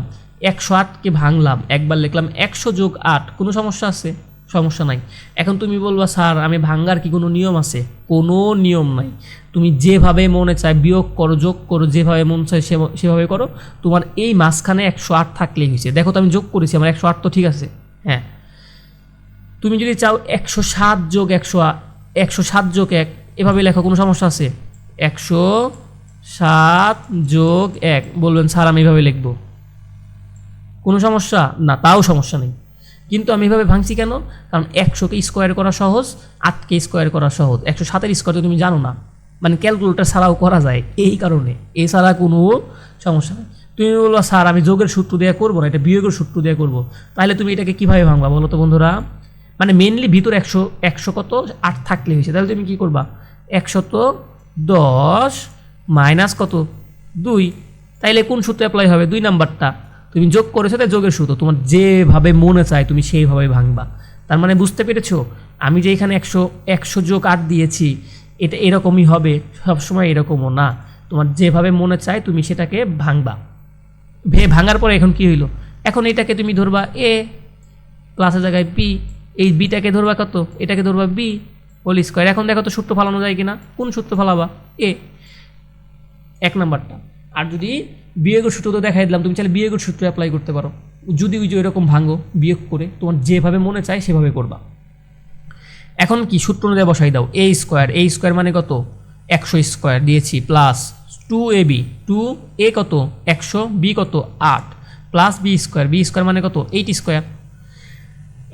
108কে ভাঙলাম, একবার লিখলাম 100 যোগ 8, কোনো সমস্যা আছে, সমস্যা নাই। এখন তুমি বলবা স্যার আমি ভাঙ্গার কি কোনো নিয়ম আছে? কোনো নিয়ম নাই, তুমি যেভাবে মনে চায় বিয়োগ করো, যোগ করো, যেভাবে মন চায় সেভাবে করো। তোমার এই মাঝখানে 108 থাকলেই হয়েছে। দেখো তো আমি যোগ করেছি, আমার 108 তো ঠিক আছে। হ্যাঁ, তুমি যদি চাও 107 যোগ 107 যোগ 1 এভাবে লেখো, কোনো সমস্যা আছে? 107 যোগ 1 বলবেন স্যার আমি এভাবে লিখবো, কোনো সমস্যা না? তাও সমস্যা নেই। কিন্তু আমি এভাবে ভাঙছি কেন? কারণ 100কে স্কোয়ার করা সহজ, 8কে স্কোয়ার করা সহজ। 107-এর স্কোয়ার তো তুমি জানো না, মানে ক্যালকুলেটর ছাড়াও করা যায়, এই কারণে। এছাড়া কোনো সমস্যা নেই। তুমি বলবো স্যার আমি যোগের সূত্র দিয়ে করবো না, এটা বিয়োগের সূত্র দিয়ে করবো। তাহলে তুমি এটাকে কীভাবে ভাঙবা বলো তো বন্ধুরা? মানে মেনলি ভিতর 100 কত 8 থাকলে হয়েছে। তাহলে তুমি কী করবা? 110 মাইনাস কত 2। তাইলে কোন সূত্র অ্যাপ্লাই হবে? 2 নাম্বারটা। তুমি যোগ করেছো, তাই যোগের সূত্র তোমার যেভাবে মনে চায় তুমি সেইভাবে ভাঙবা। তার মানে বুঝতে পেরেছো, আমি যে এখানে 100 যোগ 8 দিয়েছি, এটা এরকমই হবে, সবসময় এরকমও না। তোমার যেভাবে মনে চায় তুমি সেটাকে ভাঙবা। ভাঙার পরে এখন কি হইলো? এখন এটাকে তুমি ধরবা এ, প্লাসের জায়গায় বি, এই বিটাকে ধরবা কত? এটাকে ধরবা বি হোল স্কোয়ার। এখন দেখো তো সূত্র ফালানো যায় কিনা? কোন সূত্র ফালাবা? এ, 1 নাম্বারটা। আর যদি বিয়োগের সূত্র তো দেখাই দিলাম, তুমি চাইলে বিয়োগের সূত্র অ্যাপ্লাই করতে পারো। যদি ওই যে এরকম ভাঙো বিয়োগ করে, তোমার যেভাবে মনে চায় সেভাবে করবা। এখন কি সূত্র অনুযায়ী বসাই দাও। এ স্কোয়ার মানে কত? 100 স্কোয়ার দিয়েছি, প্লাস 2ab, 2a কত 100, b কত 8, প্লাস বি স্কোয়ার মানে কত 8 স্কোয়ার।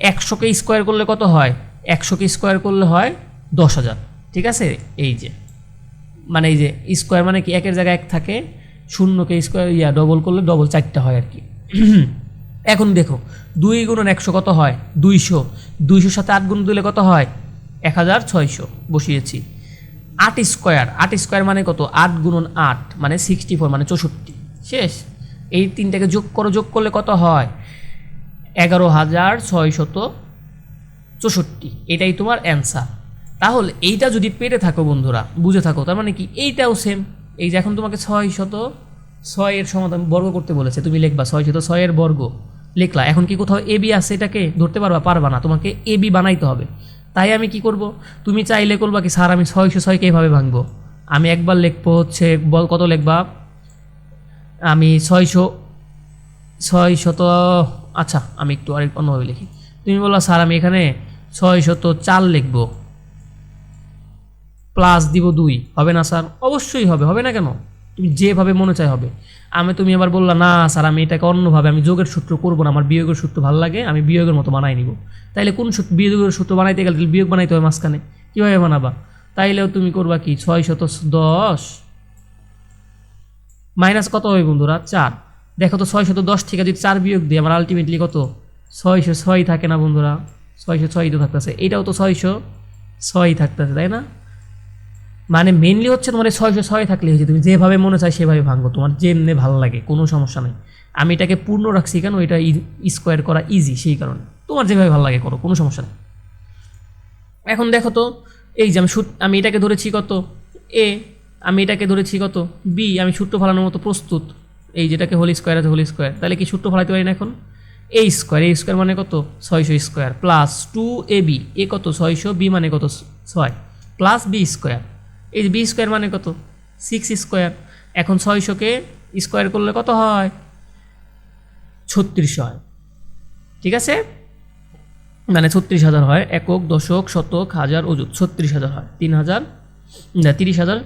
100কে স্কোয়ার করলে কত হয়? 100কে স্কোয়ার করলে হয় 10,000। ঠিক আছে, এই যে মানে এই যে স্কোয়ার মানে কি, একের জায়গায় 1 থাকে, শূন্যকে স্কোয়ার ডবল করলে ডবল 4টা হয় আর কি। এখন দেখো 2 গুণন 100 কত হয়? 200। 200 সাথে 8 গুণ দিলে কত হয়? 1600 বসিয়েছি। 8 স্কোয়ার মানে কত? 8 গুণন 8 মানে 64 মানে 64। শেষ। এই তিনটাকে যোগ করলে কত হয়? 11,664। এটাই তোমার অ্যান্সার। তাহলে এইটা যদি পেরে থাকো বন্ধুরা, বুঝে থাকো, তার মানে কি এইটাও সেম। এই যে এখন তোমাকে 606 এর সমাধান বর্গ করতে বলেছে, তুমি লিখবা 606 এর বর্গ লিখলা। এখন কি কোথাও এবি আছে, এটাকে ধরতে পারবা না, তোমাকে এবি বানাইতে হবে। তাই আমি কি করব? তুমি চাইলে করবা কি, স্যার আমি 606কে এইভাবে ভাঙবো। আমি একবার লিখবো হচ্ছে কত লিখবা? আমি 600 আচ্ছা আমি একটু আরেক অন্যভাবে লিখি। তুমি বললা স্যার আমি এখানে 604 লিখবো, প্লাস দিব 2, হবে না স্যার? অবশ্যই হবে, হবে না কেন? তুমি যেভাবে মনে চায় হবে। তুমি আবার বললা না স্যার আমি এটাকে অন্যভাবে, আমি যোগের সূত্র করবো না, আমার বিয়োগের সূত্র ভালো লাগে, আমি বিয়োগের মতো বানাই নিব। তাইলে কোন বিয়োগের সূত্র বানাইতে গেলে বিয়োগ বানাইতে হবে মাঝখানে, কীভাবে বানাবা? তাইলেও তুমি করবা কি 610 মাইনাস কত হবে বন্ধুরা? 4। দেখো তো 610 থেকে যদি 4 বিয়োগ দিই আমার আলটিমেটলি কত? 606 থাকে না বন্ধুরা? 606 তো থাকতেছে, এটাও তো 606 থাকতেছে, তাই না? মানে মেনলি হচ্ছে তোমার 606 থাকলে হয়েছে, তুমি যেভাবে মনে চায় সেভাবে ভাঙবো, তোমার যেমনি ভালো লাগে, কোনো সমস্যা নেই। আমি এটাকে পূর্ণ রাখছি কেন? এটা স্কোয়ার করা ইজি, সেই কারণে। তোমার যেভাবে ভালো লাগে করো, কোনো সমস্যা নেই। এখন দেখো তো, এই যে আমি এটাকে ধরেছি কত? এ, আমি এটাকে ধরেছি কত? বি। আমি সূত্র ফালানোর মতো প্রস্তুত। এই যেটাকে হোল স্কোয়ার আছে, হোল স্কোয়ার, তাহলে কি সূত্র ফালাইতে পারি না এখন? এ স্কোয়ার মানে কত? 600 স্কোয়ার, প্লাস 2ab, এ কত 600, বি মানে কত 6, প্লাস বি স্কোয়ার। এই যে বি স্কোয়ার মানে কত? 6 স্কোয়ার। এখন 600কে স্কোয়ার করলে কত হয়? 36 হয়। ঠিক আছে, মানে 36,000 হয়, একক, দশক, শতক, হাজার, অযুত, 36,000 হয়। 30,000 না 30,000,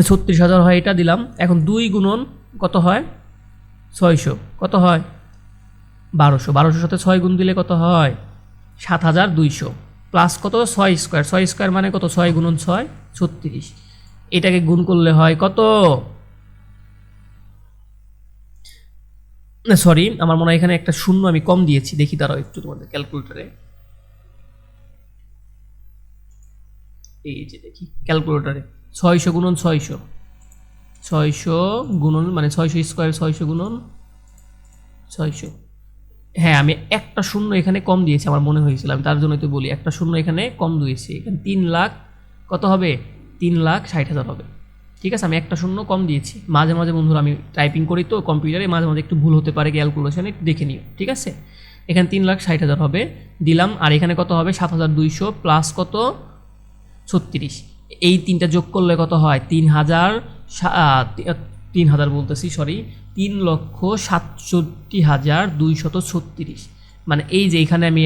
36,000 হয়, এটা দিলাম। এখন 2 গুণন কত হয়? 600 কত হয়? 1200। 1200 সাথে 6 গুণ দিলে কত হয়? 7,200, প্লাস কত? 6 স্কোয়ার মানে কত? 6 গুণন 6 36। এটাকে গুণ করলে হয় কত? সরি, আমার মনে হয় এখানে একটা শূন্য আমি কম দিয়েছি, দেখি দাঁড়াও একটু তোমাদের ক্যালকুলেটরে। এই যে দেখি ক্যালকুলেটরে 600 গুণন 600 গুণন মানে 600 স্কোয়ার, 600 গুণন 600। হ্যাঁ, আমি একটা শূন্য এখানে কম দিয়েছি, আমার মনে হয়েছিল, আমি তার জন্যই তো বলি একটা শূন্য এখানে কম দিয়েছি। এখানে 3 লাখ কত হবে? 3,60,000 হবে। ঠিক আছে, আমি একটা শূন্য কম দিয়েছি। মাঝে মাঝে বন্ধুরা আমি টাইপিং করি তো কম্পিউটারে, মাঝে মাঝে একটু ভুল হতে পারে, ক্যালকুলেশনে একটু দেখে নিও। ঠিক আছে, এখানে 3,60,000 হবে, দিলাম। আর এখানে কত হবে 7,200 প্লাস কত 36, এই তিনটা যোগ করলে কত হয় 3,000 বলতেছি, সরি 3,67,236। মানে এই যে এখানে আমি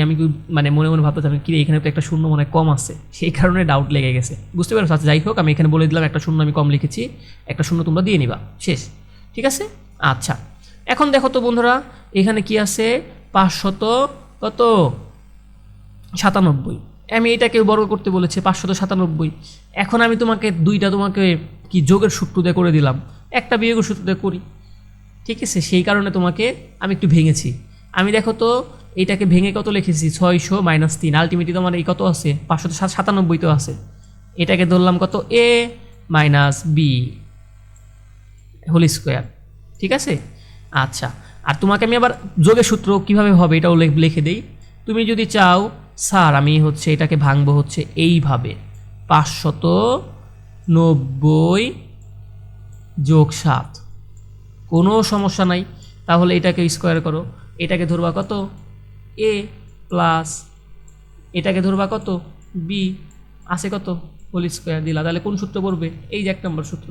মানে মনে মনে ভাবতেছি কি এখানে তো একটা শূন্য মনে কম আছে, সেই কারণে ডাউট লেগে গেছে, বুঝতে পারছো? আচ্ছা যাই হোক, আমি এখানে বলে দিলাম একটা শূন্য আমি কম লিখেছি, একটা শূন্য তোমরা দিয়ে নিবা, শেষ। ঠিক আছে। আচ্ছা এখন দেখো তো বন্ধুরা, এখানে কি আছে 597, আমি এটাকে বর্গ করতে বলেছে 597। এখন আমি তোমাকে তোমাকে কি যোগের সূত্র দিয়ে করে দিলাম, একটা বিয়োগের সূত্র দিয়ে করি। ঠিক আছে, সেই কারণে তোমাকে আমি একটু ভেঙেছি। আমি দেখো তো এইটাকে ভেঙে কত লিখেছি 600 - 3, আলটিমেটলি তোমার এই কত আছে 597 তো আছে। এটাকে ধরলাম কত a - b হোল স্কোয়ার। ঠিক আছে। আচ্ছা, আর তোমাকে আমি আবার যোগের সূত্র কিভাবে হবে এটাও লিখে দেই। তুমি যদি চাও স্যার আমি এটাকে ভাঙবো এইভাবে 590 যোগ 7, কোনো সমস্যা নাই। তাহলে এটাকে স্কোয়ার করো, এটাকে ধরবা কত a প্লাস এটাকে ধরবা কত b, আছে কত হোল স্কোয়ার দিলা। তাহলে কোন সূত্র পড়বে? এই যে 1 নম্বর সূত্র।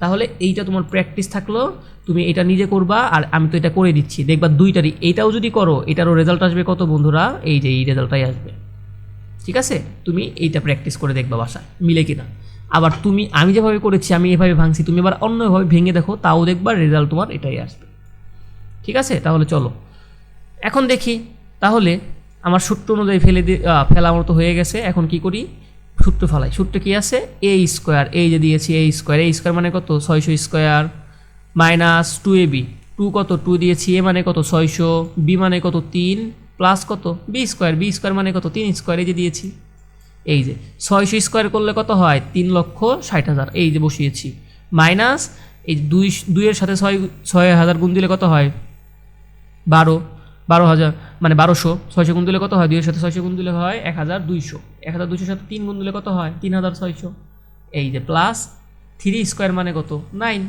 তাহলে এইটা তোমার প্র্যাকটিস থাকলো, তুমি এটা নিজে করবা, আর আমি তো এটা করে দিচ্ছি, দেখবা দুইটারই এইটাও যদি করো এটারও রেজাল্ট আসবে কত বন্ধুরা, এই যে এই রেজাল্টটাই আসবে। ঠিক আছে, তুমি এইটা প্র্যাকটিস করে দেখবা বাসায় মিলে কিনা। আবার আমি যেভাবে করেছি আমি এভাবে ভাঙছি, তুমি আবার অন্যভাবে ভেঙে দেখো, তাও দেখবা রেজাল্ট তোমার এটাই আসবে। ঠিক আছে, তাহলে চলো এখন দেখি। তাহলে আমার সূত্র অনুযায়ী ফেলা মতো হয়ে গেছে। এখন কি করি, সূত্র ফেলাই। সূত্র কি আছে a স্কোয়ার, এই যে দিয়েছি a স্কোয়ার মানে কত 600 স্কোয়ার মাইনাস 2ab, 2 কত 2 দিয়েছি, a মানে কত 600, b মানে কত 3 প্লাস কত b স্কোয়ার মানে কত 3 স্কোয়ার, এই যে দিয়েছি। এই যে 600 স্কোয়ার করলে কত হয় 3,60,000, এই যে বসিয়েছি, মাইনাস এই 2 এর সাথে 6,000 গুণ দিলে কত হয় 12,000 মানে 1200, 600 গুণ দিলে কত হয় 2 এর সাথে 600 গুণ দিলে হয় 1,200, 1,200 সাথে 3 গুণ দিলে কত হয় 3,600। এই যে প্লাস 3 স্কোয়ার মানে কত 9।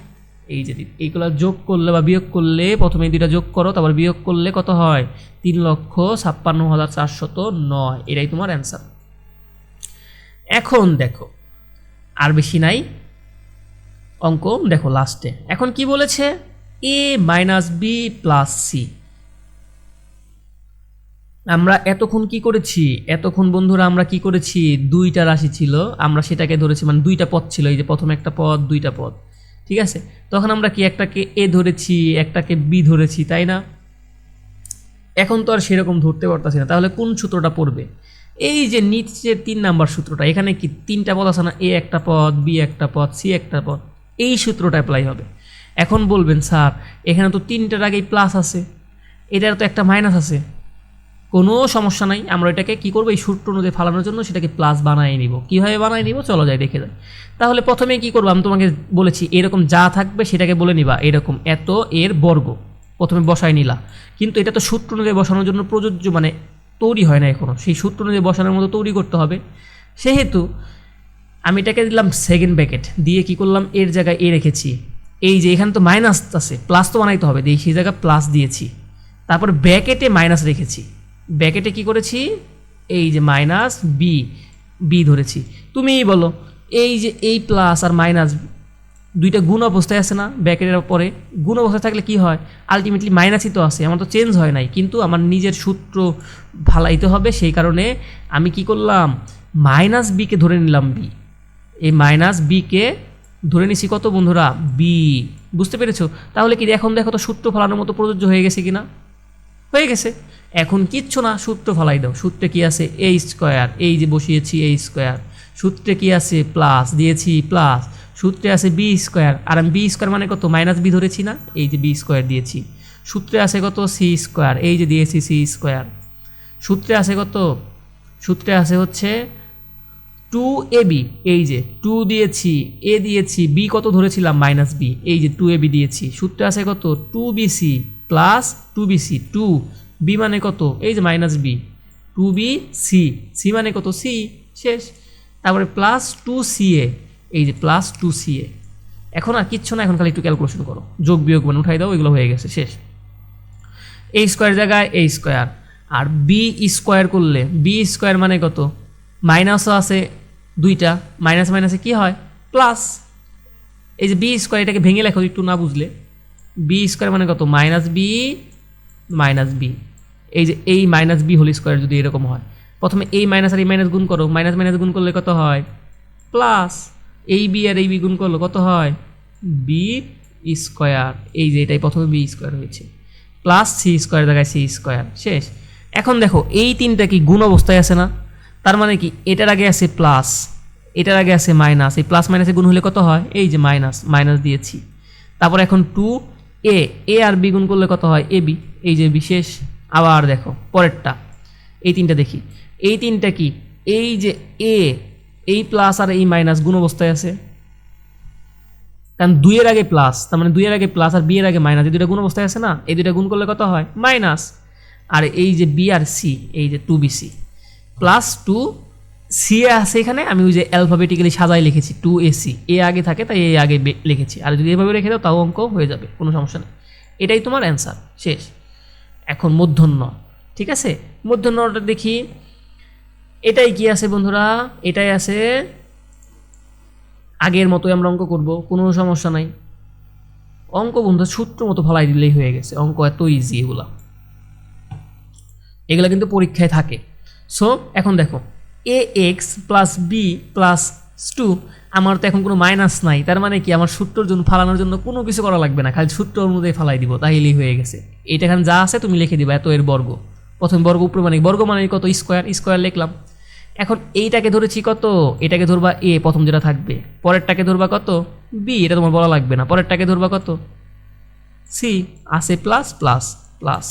এই যে এইগুলো যোগ করলে বা বিয়োগ করলে, প্রথমে এই দুইটা যোগ করো তারপর বিয়োগ করলে কত হয় 3,56,409, এটাই তোমার অ্যান্সার। এখন দেখো আর বেশি নাই অঙ্ক, দেখো লাস্টে এখন কি বলেছে a - b প্লাস c। আমরা এতক্ষণ কি করেছি, এতক্ষণ বন্ধুরা আমরা কি করেছি, দুইটা রাশি ছিল আমরা সেটাকে ধরেছি, মানে দুইটা পদ ছিল, এই যে প্রথমে একটা পদ দুইটা পদ। ঠিক আছে, তখন আমরা কি একটাকে a ধরেছি একটাকে b ধরেছি, তাই না? এখন তো আর সেরকম ধরতে পারতাছি না, তাহলে কোন সূত্রটা পড়বে? এই যে নিচের 3 নাম্বার সূত্রটা, এখানে কি তিনটা পদ আছে না, a একটা পদ, b একটা পদ, c একটা পদ, এই সূত্রটা অ্যাপ্লাই হবে। এখন বলবেন স্যার এখানে তো তিনটার আগেই প্লাস আছে, এটার তো একটা মাইনাস আছে। কোনো সমস্যা নাই, আমরা এটাকে কি করবো এই সূত্র অনুযায়ী ফালানোর জন্য সেটাকে প্লাস বানিয়ে নিব। কীভাবে বানিয়ে নিব চলো যাই দেখে যাই। তাহলে প্রথমে কি করবো, আমি তোমাকে বলেছি এরকম যা থাকবে সেটাকে বলে নিবা, এরকম এত এর বর্গ প্রথমে বসায় নিলা, কিন্তু এটা তো সূত্র অনুযায়ী বসানোর জন্য প্রযোজ্য, মানে তৈরি হয় না এখনও, সেই সূত্র অনুযায়ী বসানোর মতো তৈরি করতে হবে। সেহেতু আমি এটাকে দিলাম সেকেন্ড ব্র্যাকেট দিয়ে কি করলাম এর জায়গায় এ রেখেছি। এই যে এখানে তো মাইনাস আছে, প্লাস তো বানাইতে হবে, দিয়ে সেই জায়গায় প্লাস দিয়েছি, তারপর ব্র্যাকেটে মাইনাস রেখেছি, ব্র্যাকেটে কি করেছি এই যে মাইনাস বি ধরেছি। তুমিই বলো এই যে এই প্লাস আর মাইনাস দুইটা গুণ অবস্থায় আছে না, ব্র্যাকেটের পরে গুণ অবস্থায় থাকলে কি হয় আলটিমেটলি মাইনাসই তো আছে, আমার তো চেঞ্জ হয় নাই, কিন্তু আমার নিজের সূত্র ভালাইতে হবে, সেই কারণে আমি কি করলাম মাইনাস বিকে ধরে নিলাম বি, এই মাইনাস বিকে ধরে নিছি কত বন্ধুরা বি, বুঝতে পেরেছো? তাহলে কি এখন দেখো তো সূত্র ফলানোর মতো প্রযোজ্য হয়ে গেছে কিনা, হয়ে গেছে। এখন কিচ্ছু না, সূত্র ফলাই দাও। সূত্রে কি আছে a স্কোয়ার, এই যে বসিয়েছি a স্কোয়ার, সূত্রে কি আছে প্লাস দিয়েছি প্লাস, সূত্রে আছে b স্কোয়ার, আর আমি b স্কোয়ার মানে কত মাইনাস বি ধরেছি না, এই যে b স্কোয়ার দিয়েছি। সূত্রে আছে কত c স্কোয়ার, এই যে দিয়েছি c স্কোয়ার। সূত্রে আছে কত, সূত্রে আছে হচ্ছে 2ab, এই যে 2 দিয়েছি, a দিয়েছি, b কত ধরেছিলাম মাইনাস b, এই যে 2ab দিয়েছি। সূত্রে আছে কত 2bc প্লাস 2bc, 2b মানে কত এই যে মাইনাস b, 2bc, c মানে কত c, শেষ। তারপরে প্লাস 2ca, এই যে প্লাস 2ca। এখন আর কিচ্ছু না, এখন খালি একটু ক্যালকুলেশন করো, যোগ বিয়োগ মানে উঠাই দাও, এগুলো হয়ে গেছে, শেষ। a স্কোয়ার জায়গায় a স্কোয়ার, আর বি স্কোয়ার করলে বি স্কোয়ার মানে কত, মাইনাসও আছে দুইটা, মাইনাস মাইনাসে কি হয় প্লাস। এই যে বি স্কোয়ার, এটাকে ভেঙে লেখো একটু না বুঝলে। বি স্কোয়ার মানে কত, মাইনাস বি। এই যে এই মাইনাস বি হোল স্কোয়ার যদি এরকম হয়, প্রথমে এই মাইনাস আর এই মাইনাস গুণ করো, মাইনাস মাইনাস গুণ করলে কত হয় প্লাস, এই বি আর এই বি গুণ করলে কত হয় বি স্কোয়ার। এই যে এটাই প্রথমে বি স্কোয়ার হয়েছে, প্লাস সি স্কোয়ার জায়গায় সি স্কোয়ার, শেষ। এখন দেখো এই তিনটা কি গুণ অবস্থায় আছে না, তার মানে কি এটার আগে আছে প্লাস, এটার আগে আছে মাইনাস, এই প্লাস মাইনাসে গুণ হলে কত হয়, এই যে মাইনাস দিয়েছি। তারপর এখন টু এ আর বি গুণ করলে কত হয় এ বি, এই যে বিশেষ। আবার দেখো পরেরটা, এই তিনটা দেখি, এই তিনটা কি, এই যে এই প্লাস আর এই মাইনাস গুণ অবস্থায় আছে, কারণ দুইয়ের আগে প্লাস, তার মানে দুইয়ের আগে প্লাস আর বি এর আগে মাইনাস, এই দুইটা গুণ অবস্থায় আছে না, এই দুইটা গুণ করলে কত হয় মাইনাস। আর এই যে বি আর সি, এই যে two B C plus two C আছে এখানে, আমি ওই যে অ্যালফাবেটিক্যালি সাজাই লিখেছি টু এ সি, এ আগে থাকে তাই এ আগে লিখেছি, আর যদি এভাবে রেখে দাও তাও অঙ্ক হয়ে যাবে, কোনো সমস্যা নেই। এটাই তোমার অ্যান্সার, শেষ। এখন মূর্ধন্য, ঠিক আছে, মূর্ধন্যটা দেখি, এটাই কি আছে বন্ধুরা, এটাই আছে আগের মতোই আমরা অঙ্ক করব, কোনো সমস্যা নাই। অঙ্ক বন্ধু সূত্র মতো ফলাই দিলেই হয়ে গেছে, অঙ্ক এত ইজি এগুলা কিন্তু পরীক্ষায় থাকে। সো এখন দেখো a x plus b plus two, আমার তো এখন কোনো মাইনাস নাই, তার মানে কি আমার সূত্রের জন্য ফালানোর জন্য কোনো কিছু করা লাগবে না, খালি সূত্র অনুযায়ী ফালাই দিব, তাইলেই হয়ে গেছে। এইটা এখানে যা আছে তুমি লিখে দিবা, এত এর বর্গ, প্রথম বর্গ উপরে মানে বর্গ মানে কত স্কোয়ার লিখলাম। এখন এইটাকে ধরেছি কত, এটাকে ধরবা এ প্রথম যেটা থাকবে, পরেরটাকে ধরবা কত বি, এটা তোমার বলা লাগবে না, পরেরটাকে ধরবা কত সি, আছে প্লাস প্লাস প্লাস,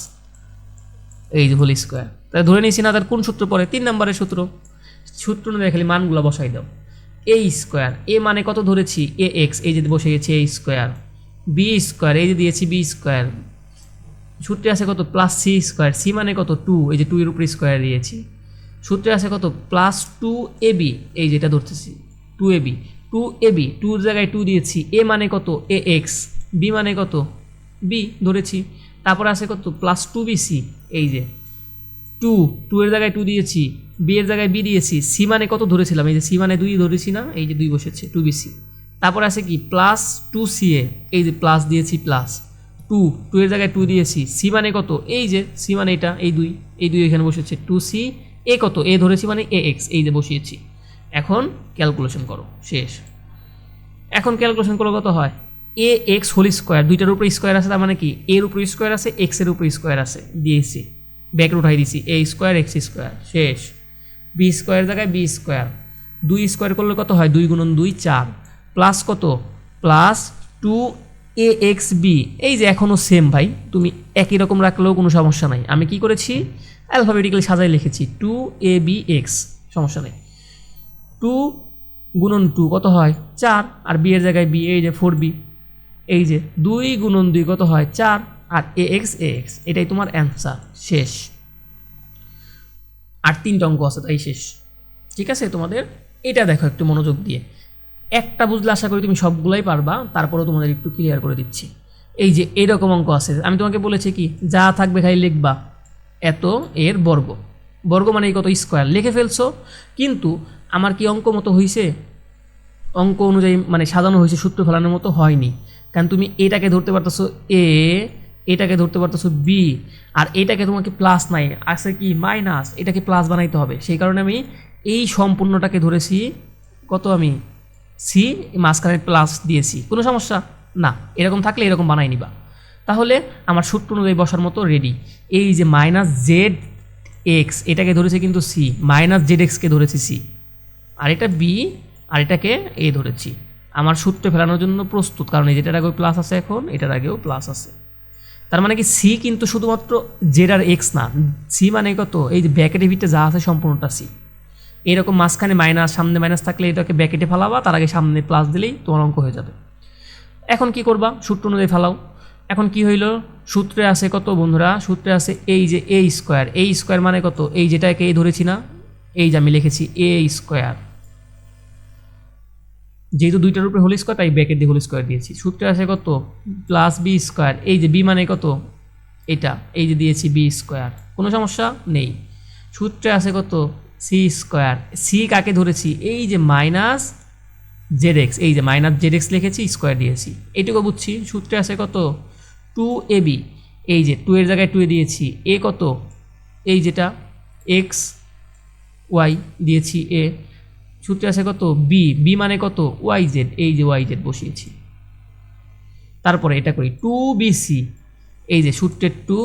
এই যে হোল স্কোয়ার। তাহলে ধরে নিয়েছি না, তার কোন সূত্র পড়ে 3 নম্বরের সূত্র অনুযায়ী খালি মানগুলো বসাই দাও। এ স্কোয়ার, এ মানে কত ধরেছি এ এক্স, এই যে বসে গেছে এ স্কোয়ার, বি স্কোয়ার এই যে দিয়েছি বি স্কোয়ার, সূত্রে আছে কত প্লাস সি স্কোয়ার, সি মানে কত 2, এই যে 2 এর উপরে স্কোয়ার দিয়েছি। সূত্রে আছে কত প্লাস 2ab, এই যেটা ধরতেছি 2ab, 2 জায়গায় 2 দিয়েছি, এ মানে কত এ এক্স, বি মানে কত বি ধরেছি। তারপর আছে কত প্লাস 2bc, এই যে 2 এর জায়গায় 2 দিয়েছি, বি এর জায়গায় বি দিয়েছি, সি মানে কত ধরেছিলাম, এই যে সি মানে 2 ধরেছি না, এই যে 2 বসেছে 2bc। তারপর আছে কি প্লাস 2ca, এই যে প্লাস দিয়েছি প্লাস 2 এর জায়গায় 2 দিয়েছি, সি মানে কত এই যে সি মানে এটা এই 2 এখানে বসেছে 2c, এ কত এ ধরেছি মানে এ এক্স, এই যে বসিয়েছি। এখন ক্যালকুলেশন করো, শেষ। এখন ক্যালকুলেশন করলে কত হয় এ এক্স হোল স্কোয়ার, দুইটার উপরে স্কোয়ার আছে, তার মানে কি এর উপরে স্কোয়ার আছে এক্সের উপরে স্কোয়ার আছে, দিয়েছি ব্যাকেট উঠাই দিয়েছি এ স্কোয়ার এক্স স্কোয়ার, শেষ। বি স্কোয়ার জায়গায় বি স্কোয়ার, 2 স্কোয়ার করলে কত হয় 2 গুণন 2 4, প্লাস কত প্লাস 2 ax b, এই যে এখনও সেম ভাই, তুমি একই রকম রাখলেও কোনো সমস্যা নাই। আমি কি করেছি অ্যালফাবেটিক্যালি সাজাই লিখেছি 2abx, সমস্যা নেই। 2 গুণন 2 কত হয় 4, আর বি এর জায়গায় বি, এই যে 4b, এই যে 2 গুণন 2 কত হয় 4, আর ax, এটাই তোমার অ্যান্সার, শেষ। আর 3টা অঙ্ক আছে তাই শেষ, ঠিক আছে। তোমাদের এটা দেখো একটু মনোযোগ দিয়ে, একটা বুঝলে আশা করি তুমি সবগুলাই পারবা, তারপরেও তোমাদের একটু ক্লিয়ার করে দিচ্ছি। এই যে এইরকম অঙ্ক আছে, আমি তোমাকে বলেছি কি যা থাকবে খালি লিখবা এত এর বর্গ, বর্গ মানে কত স্কোয়ার লিখে ফেলছো, কিন্তু আমার কি অঙ্ক মতো হয়েছে, অঙ্ক অনুযায়ী মানে সাজানো হয়েছে, সূত্র ফেলানোর মতো হয়নি, কারণ তুমি এটাকে ধরতে পারতেছো এ, এটাকে ধরতে পারতেছো বি, আর এটাকে তোমাকে প্লাস নাই আছে কি মাইনাস, এটাকে প্লাস বানাইতে হবে, সেই কারণে আমি এই সম্পূর্ণটাকে ধরেছি কত আমি সি, মাঝখানে প্লাস দিয়েছি, কোনো সমস্যা না, এরকম থাকলে এরকম বানাই নিবা। তাহলে আমার সূত্র অনুযায়ী বসার মতো রেডি। এই যে মাইনাস জেড এক্স, এটাকে ধরেছে কিন্তু সি, মাইনাস জেড এক্সকে ধরেছি সি, আর এটা বি, আর এটাকে এ ধরেছি, আমার সূত্রে ফেলানোর জন্য প্রস্তুত, কারণ এই যেটার আগেও প্লাস আছে, এখন এটার আগেও প্লাস আছে, তার মানে কি সি কিন্তু শুধুমাত্র জেড আর এক্স না, সি মানে কত এই যে ব্যাকেটের ভিতরে যা আছে সম্পূর্ণটা সি। এরকম মাঝখানে মাইনাস সামনে মাইনাস থাকলে এটাকে ব্যাকেটে ফেলাবা, তার আগে সামনে প্লাস দিলেই তোমার অঙ্ক হয়ে যাবে। এখন কি করবা সূত্র অনুযায়ী ফেলাও। এখন কি হইল, সূত্রে আছে কত বন্ধুরা, সূত্রে আছে এই যে এ স্কোয়ার মানে কত এই যেটাকে এ ধরেছি না, এই যে আমি লিখেছি এ স্কোয়ার, যেহেতু দুইটার উপরে হোল স্কোয়ার তাই ব্যাকেট দিয়ে হোল স্কোয়ার দিয়েছি। সূত্রে আছে কত প্লাস বি স্কোয়ার, এই যে বি মানে কত এটা, এই যে দিয়েছি বি স্কোয়ার, কোনো সমস্যা নেই। সূত্রে আছে কত সি স্কোয়ার, সি কাকে ধরেছি এই যে মাইনাস জেড এক্স, এই যে মাইনাস জেড এক্স লিখেছি স্কোয়ার দিয়েছি, এইটুকু বুঝছি। সূত্রে আছে কত 2ab, এই যে 2 এর জায়গায় 2 দিয়েছি, এ কত এই যেটা এক্স ওয়াই দিয়েছি এ। সূত্রে আছে কত বি, বি মানে কত ওয়াই জেড, এই যে ওয়াই জেড বসিয়েছি। তারপরে এটা করি 2bc, এই যে সূত্রের 2,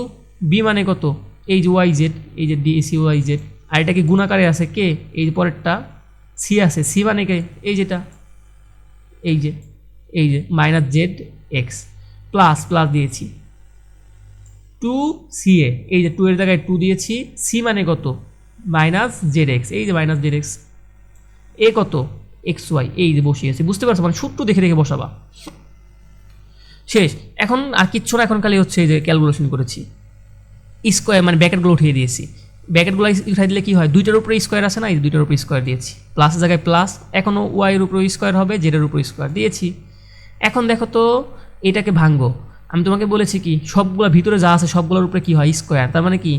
বি মানে কত এই যে ওয়াই জেড, এই যে ডিএসি ওয়াই জেড। আর এটা কি গুণাকারে আছে কে, এই যে পরেরটা সি আছে, সি মানে কে এই যেটা এই যে minus Z x plus plus দিয়েছি 2ca, এই যে 2 এর জায়গায় 2 দিয়েছি, সি মানে কত মাইনাস জেড এক্স, এই যে মাইনাস জেড এক্স, এ কত এক্স ওয়াই, এই যে বসিয়েছি। বুঝতে পারছো, মানে সূত্র দেখে দেখে বসাবা, শেষ। এখন আর কিচ্ছু না, এখন খালি হচ্ছে এই যে ক্যালকুলেশন করেছি, স্কোয়ার মানে ব্র্যাকেটগুলো উঠিয়ে দিয়েছি। ব্র্যাকেটগুলো উঠাই দিলে কি হয়, দুইটার উপরে স্কোয়ার আছে না, এই দুইটার উপরে স্কোয়ার দিয়েছি, প্লাসের জায়গায় প্লাস, এখনও ওয়াইয়ের উপরে স্কোয়ার হবে, জেডের উপরে স্কোয়ার দিয়েছি। এখন দেখো তো এটাকে ভাঙবো, আমি তোমাকে বলেছি কি সবগুলো ভিতরে যা আছে সবগুলোর উপরে কি হয় স্কোয়ার, তার মানে কি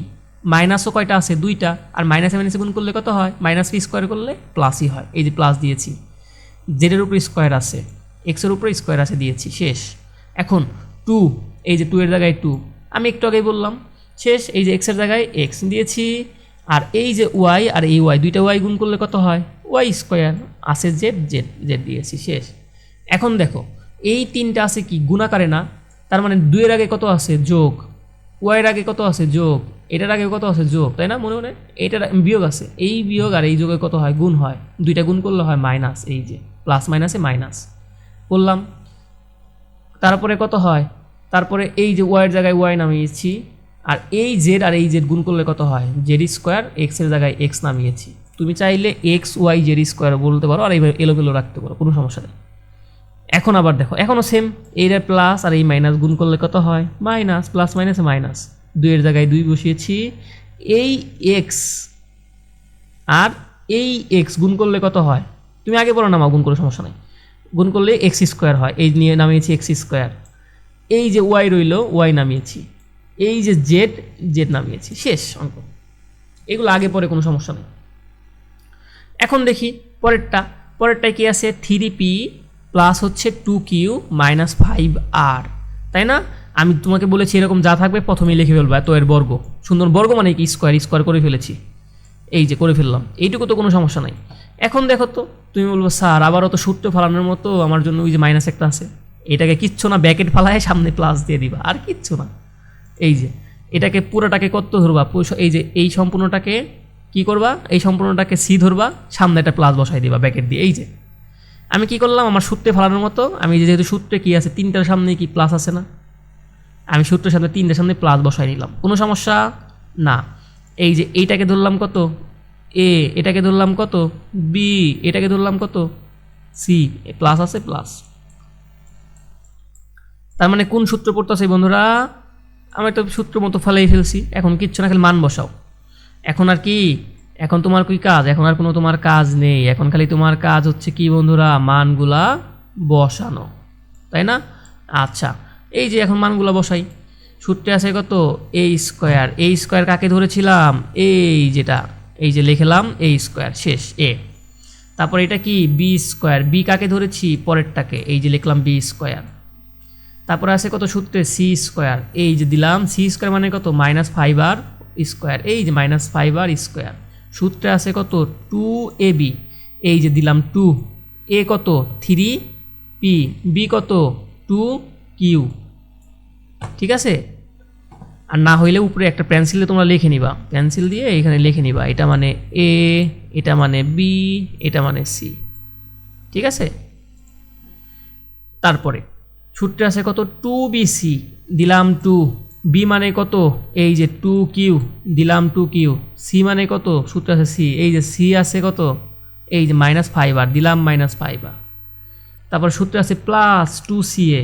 মাইনাসও কয়টা আছে দুইটা, আর মাইনাসে মাইনাসে গুণ করলে কত হয়, মাইনাস পি স্কোয়ার করলে প্লাসই হয়, এই যে প্লাস দিয়েছি। জেডের উপরে স্কোয়ার আছে, এক্সের উপরে স্কোয়ার আছে দিয়েছি, শেষ। এখন 2, এই যে 2 এর জায়গায় 2, আমি একটু আগেই বললাম, শেষ। এই যে এক্সের জায়গায় এক্স দিয়েছি, আর এই যে ওয়াই আর এই ওয়াই, দুইটা ওয়াই গুণ করলে কত হয় ওয়াই স্কোয়ার, আছে জেড জেড জেড দিয়েছি, শেষ। এখন দেখো এই তিনটা আছে কি গুণাকারে না, তার মানে 2 এর আগে কত আছে যোগ, ওয়াইয়ের আগে কত আছে যোগ, এটার আগে কত আছে যোগ, তাই না, মনে মনে এটার বিয়োগ আছে, এই বিয়োগ আর এই যোগে কত হয় গুণ হয়, দুইটা গুণ করলে হয় মাইনাস, এই যে প্লাস মাইনাসে মাইনাস করলাম। তারপরে কত হয়, তারপরে এই যে ওয়াইয়ের জায়গায় ওয়াই নামিয়েছি, আর এই জেড আর এই জেড গুণ করলে কত হয় জেড স্কোয়ার, এক্সের জায়গায় এক্স নামিয়েছি। তুমি চাইলে এক্স ওয়াই জেড স্কোয়ার বলতে পারো, আর এইভাবে এলোমেলো রাখতে পারো, কোনো সমস্যা নেই। এখন আবার দেখো এখনও সেম, এইটার প্লাস আর এই মাইনাস গুণ করলে কত হয় মাইনাস, প্লাস মাইনাসে মাইনাস, 2 এর জায়গায় 2 বসিয়েছি, এই এক্স আর এই এক্স গুণ করলে কত হয়, তুমি আগে বলো নামাও, গুণ করে সমস্যা নেই, গুণ করলে এক্স স্কোয়ার হয়, এই নিয়ে নামিয়েছি এক্স স্কোয়ার, এই যে ওয়াই রইল ওয়াই নামিয়েছি, এই যে জেড জেড নামিয়েছি, শেষ অঙ্ক। এগুলো আগে পরে কোনো সমস্যা নেই। এখন দেখি পরেরটায় কি আছে 3p প্লাস হচ্ছে 2q মাইনাস 5r, তাই না। আমি তোমাকে বলেছি এরকম যা থাকবে প্রথমেই লিখে ফেলবো, এত এর বর্গ, সুন্দর বর্গ মানে কি স্কোয়ার, স্কোয়ার করে ফেলেছি, এই যে করে ফেললাম, এইটুকু তো কোনো সমস্যা নাই। এখন দেখো তো তুমি বলবো স্যার আবারও তো সূত্র ফালানোর মতো আমার জন্য ওই যে মাইনাস একটা আছে, এটাকে কিচ্ছু না ব্র্যাকেট ফালায় সামনে প্লাস দিয়ে দিবা, আর কিচ্ছু না। এই যে এটাকে পুরোটাকে কত ধরবা, এই যে এই সম্পূর্ণটাকে কি করবা, এই সম্পূর্ণটাকে সি ধরবা, সামনে একটা প্লাস বসাই দিবা ব্র্যাকেট দিয়ে। এই যে আমি কি করলাম আমার সূত্রে ফালানোর মতো, আমি যেহেতু সূত্রে কি আছে 3টার সামনে কি প্লাস আছে না, আমি সূত্রের সামনে 3টার সামনে প্লাস বসাই নিলাম, কোনো সমস্যা না। এই যে এইটাকে ধরলাম কত এ, এটাকে ধরলাম কত বি, এটাকে ধরলাম কত সি, প্লাস আছে প্লাস। তার মানে কোন সূত্র পড়তেছে বন্ধুরা, আমি তো সূত্র মতো ফেলেই ফেলছি, এখন কিচ্ছু না, খালি মান বসাও। এখন আর কি, এখন তোমার কি কাজ, এখন আর কোনো তোমার কাজ নেই, এখন খালি তোমার কাজ হচ্ছে কি বন্ধুরা মানগুলা বসানো, তাই না। আচ্ছা এই যে এখন মানগুলা বসাই, সূত্রে আছে কত এ স্কোয়ার, এই স্কোয়ার কাকে ধরেছিলাম এই যেটা, এই যে লিখলাম এ স্কোয়ার, শেষ এ। তারপর এটা কি বি স্কোয়ার, বি কাকে ধরেছি পরেরটাকে, এই যে লিখলাম বি স্কোয়ার। তারপরে আছে কত সূত্রে সি স্কোয়ার, এই যে দিলাম সি স্কোয়ার মানে কত মাইনাস 5r স্কোয়ার, এই যে মাইনাস 5r স্কোয়ার। সূত্রে আছে কত 2ab, এই যে দিলাম 2, এ কত 3p, বি কত 2q, ঠিক আছে। আর না হইলে উপরে একটা পেন্সিল দিয়ে তোমরা লিখে নিবা, পেন্সিল দিয়ে এখানে লিখে নিবা, এটা মানে এ, এটা মানে বি, এটা মানে সি, ঠিক আছে। তারপরে সূত্রে আছে কত 2bc, দিলাম 2, বি মানে কত এই যে 2q, দিলাম 2q, সি মানে কত সূত্রে আছে সি, এই যে সি আছে কত এই যে মাইনাস 5r, দিলাম মাইনাস 5r। তারপর সূত্রে আছে প্লাস 2ca,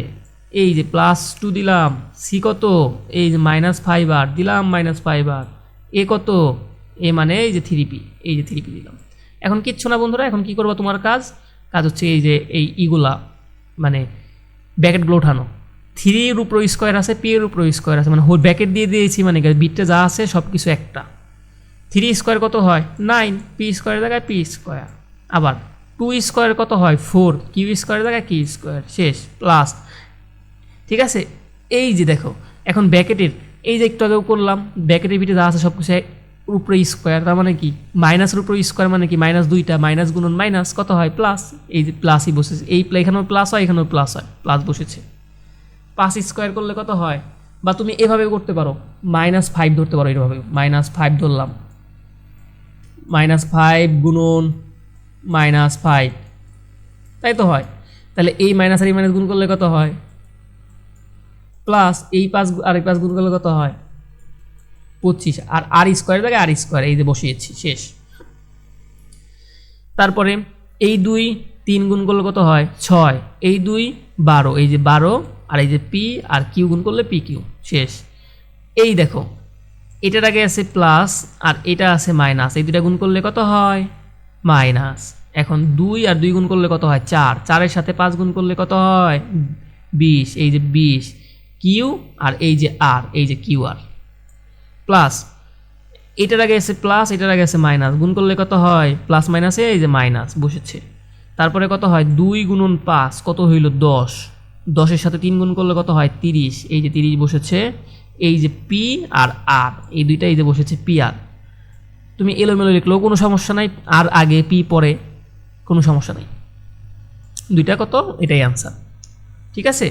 এই যে প্লাস 2 দিলাম, সি কত এই যে মাইনাস 5r, দিলাম মাইনাস 5r, এ কত এ মানে এই যে 3p, এই যে 3p দিলাম। এখন কিচ্ছু না বন্ধুরা, এখন কি করবো তোমার কাজ হচ্ছে এই যে এই ইগুলা মানে ব্র্যাকেটগুলো ওঠানো, 3 এর উপর স্কোয়ার আছে, পি এর উপর স্কোয়ার আছে, মানে হোল ব্র্যাকেট দিয়ে দিয়েছি, মানে বিটটা যা আছে সব কিছু একটা। 3 স্কোয়ার কত হয় 9, পি স্কোয়ারের জায়গায় পি স্কোয়ার। আবার 2 স্কোয়ার কত হয় 4, কিউ স্কোয়ারের জায়গায় কিউ স্কোয়ার, শেষ প্লাস। ঠিক আছে, এই যে দেখো এখন ব্র্যাকেটের এই যে একটু আগেও করলাম, ব্র্যাকেটের ভিতরে যা আছে সব কিছু উপরে স্কোয়ার, তার মানে কি মাইনাসের উপরে স্কোয়ার মানে কি মাইনাস, দুইটা মাইনাস গুণন মাইনাস কত হয় প্লাস, এই যে প্লাসই বসেছে, এই এখানেও প্লাস হয় এখানেও প্লাস হয়, প্লাস বসেছে। 5 স্কোয়ার করলে কত হয়, বা তুমি এভাবে করতে পারো -5 ধরতে পারো, এইভাবে -5 ধরলাম, -5 গুণন -5, তাই তো হয়। তাহলে এই মাইনাস আর এই মাইনাস গুণ করলে কত হয় প্লাস, এই 5 আর এই 5 গুণ করলে কত হয় 25, আর আর স্কোয়ার জায়গায় আর স্কোয়ার এই যে বসিয়েছি, শেষ। তারপরে এই 2 3 গুণ করলে কত হয় 6, এই 2 12, এই যে 12, আর এই যে পি আর কিউ গুণ করলে পি কিউ, শেষ। এই দেখো এটার আগে আছে প্লাস আর এটা আছে মাইনাস, এই দুটা গুণ করলে কত হয় মাইনাস। এখন 2 আর 2 গুণ করলে কত হয় 4, 4-এর সাথে 5 গুণ করলে কত হয় 20, এই যে 20 কিউ আর এই যে আর, এই যে কিউ আর প্লাস, এটার আগে আছে প্লাস এটার আগে আছে মাইনাস, গুণ করলে কত হয় প্লাস মাইনাসে এই যে মাইনাস বসেছে। তারপরে কত হয় 2 গুণন 5 কত হইল 10, 10-এর সাথে 3 গুণ করলে কত হয় 30, এই যে 30 বসেছে, এই যে পি আর আর এই দুইটা এই যে বসেছে পি আর। তুমি এলোমেলো লিখলেও কোনো সমস্যা নাই, আর আগে পি পরে কোনো সমস্যা নাই, দুইটা কত এটাই আনসার। ঠিক আছে,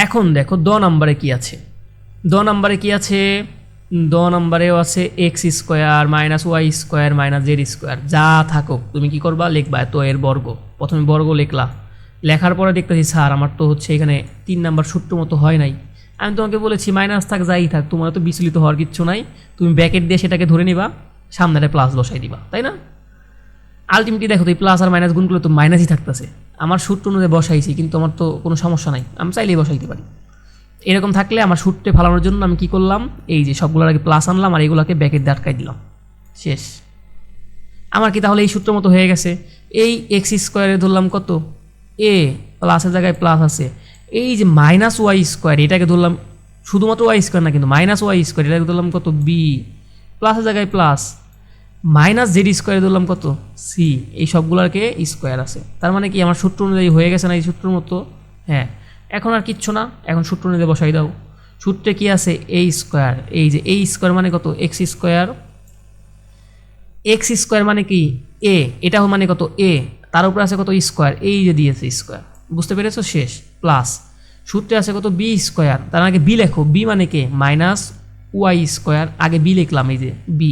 এখন দেখো 10 নম্বরে কি আছে, 10 নম্বরে কি আছে, 10 নম্বরেও আছে X square minus Y square minus Z square, যা থাকুক তুমি কি করবা লিখবা, তো এর বর্গ, প্রথমে বর্গ লিখলা, লেখার পরে দেখতেছি স্যার আমার তো হচ্ছে এখানে 3 নাম্বার সূত্র মতো হয় নাই। আমি তোমাকে বলেছি মাইনাস থাক যাই থাক, তোমার তো বিচলিত হওয়ার কিচ্ছু নাই, তুমি ব্র্যাকেট দিয়ে সেটাকে ধরে নিবা, সামনে প্লাস বসাই দিবা, তাই না। আলটিমেটলি দেখো তো এই প্লাস আর মাইনাস গুণ করলে তো মাইনাসই থাকতেছে, আমার সূত্র অনুযায়ী বসাইছি কিন্তু আমার তো কোনো সমস্যা নাই, আমি চাইলেই বসাইতে পারি। এরকম থাকলে আমার সূত্রে ফালানোর জন্য আমি কি করলাম, এই যে সবগুলোর আগে প্লাস আনলাম আর এগুলোকে ব্র্যাকেট দিয়ে আটকাই দিলাম, শেষ। আমার কি তাহলে এই সূত্র মতো হয়ে গেছে। এই এক্স স্কোয়ারে ধরলাম কত এ, প্লাসের জায়গায় প্লাস আছে, এই যে মাইনাস ওয়াই স্কোয়ার এটাকে ধরলাম শুধুমাত্র ওয়াই স্কোয়ার না কিন্তু মাইনাস ওয়াই স্কোয়ার, এটাকে ধরলাম কত বি, প্লাসের জায়গায় প্লাস, মাইনাস জেড স্কোয়ারে ধরলাম কত সি, এই সবগুলোকে স্কোয়ার আছে, তার মানে কি আমার সূত্র অনুযায়ী হয়ে গেছে না এই সূত্রের মতো। হ্যাঁ, এখন আর কিচ্ছু না, এখন সূত্র অনুযায়ী বসাই দাও। সূত্রে কি আছে এ স্কোয়ার, এই যে এ স্কোয়ার মানে কত এক্স স্কোয়ার, এক্স স্কোয়ার মানে কি এ, এটা মানে কত এ, তার উপরে আছে কত স্কোয়ার, এই যে দিয়েছে স্কোয়ার, বুঝতে পেরেছো, শেষ। প্লাস সূত্রে আছে কত বি স্কোয়ার, তার আগে বি লেখো, বি মানে কে মাইনাস ওয়াই স্কোয়ার, আগে বি লিখলাম এই যে বি,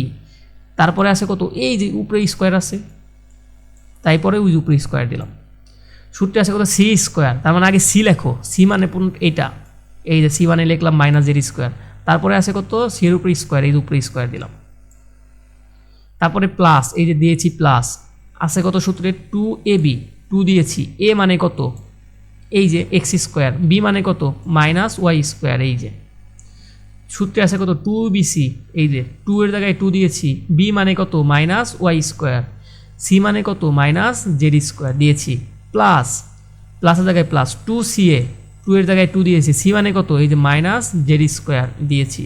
তারপরে আছে কত এই যে উপরে স্কোয়ার আছে, তারপরে ওই উপরে স্কোয়ার দিলাম। সূত্রে আছে কত সি স্কোয়ার, তার মানে আগে সি লেখো, সি মানে এইটা, এই যে সি মানে লিখলাম মাইনাস জেড স্কোয়ার, তারপরে আছে কত সির উপরে স্কোয়ার, এই উপরে স্কোয়ার দিলাম, তারপরে প্লাস এই যে দিয়েছি প্লাস, আছে কত সূত্রে 2ab, 2 দিয়েছি, এ মানে কত এই যে এক্স স্কোয়ার, বি মানে কত মাইনাস ওয়াই স্কোয়ার, এই যে সূত্রে আছে কত 2bc, এই যে 2 এর জায়গায় 2 দিয়েছি, বি মানে কত মাইনাস ওয়াই স্কোয়ার, সি মানে কত মাইনাস জেড স্কোয়ার দিয়েছি, প্লাস প্লাসের জায়গায় প্লাস 2ca, 2 এর জায়গায় 2 দিয়েছি, সি মানে কত এই যে মাইনাস জেড স্কোয়ার দিয়েছি,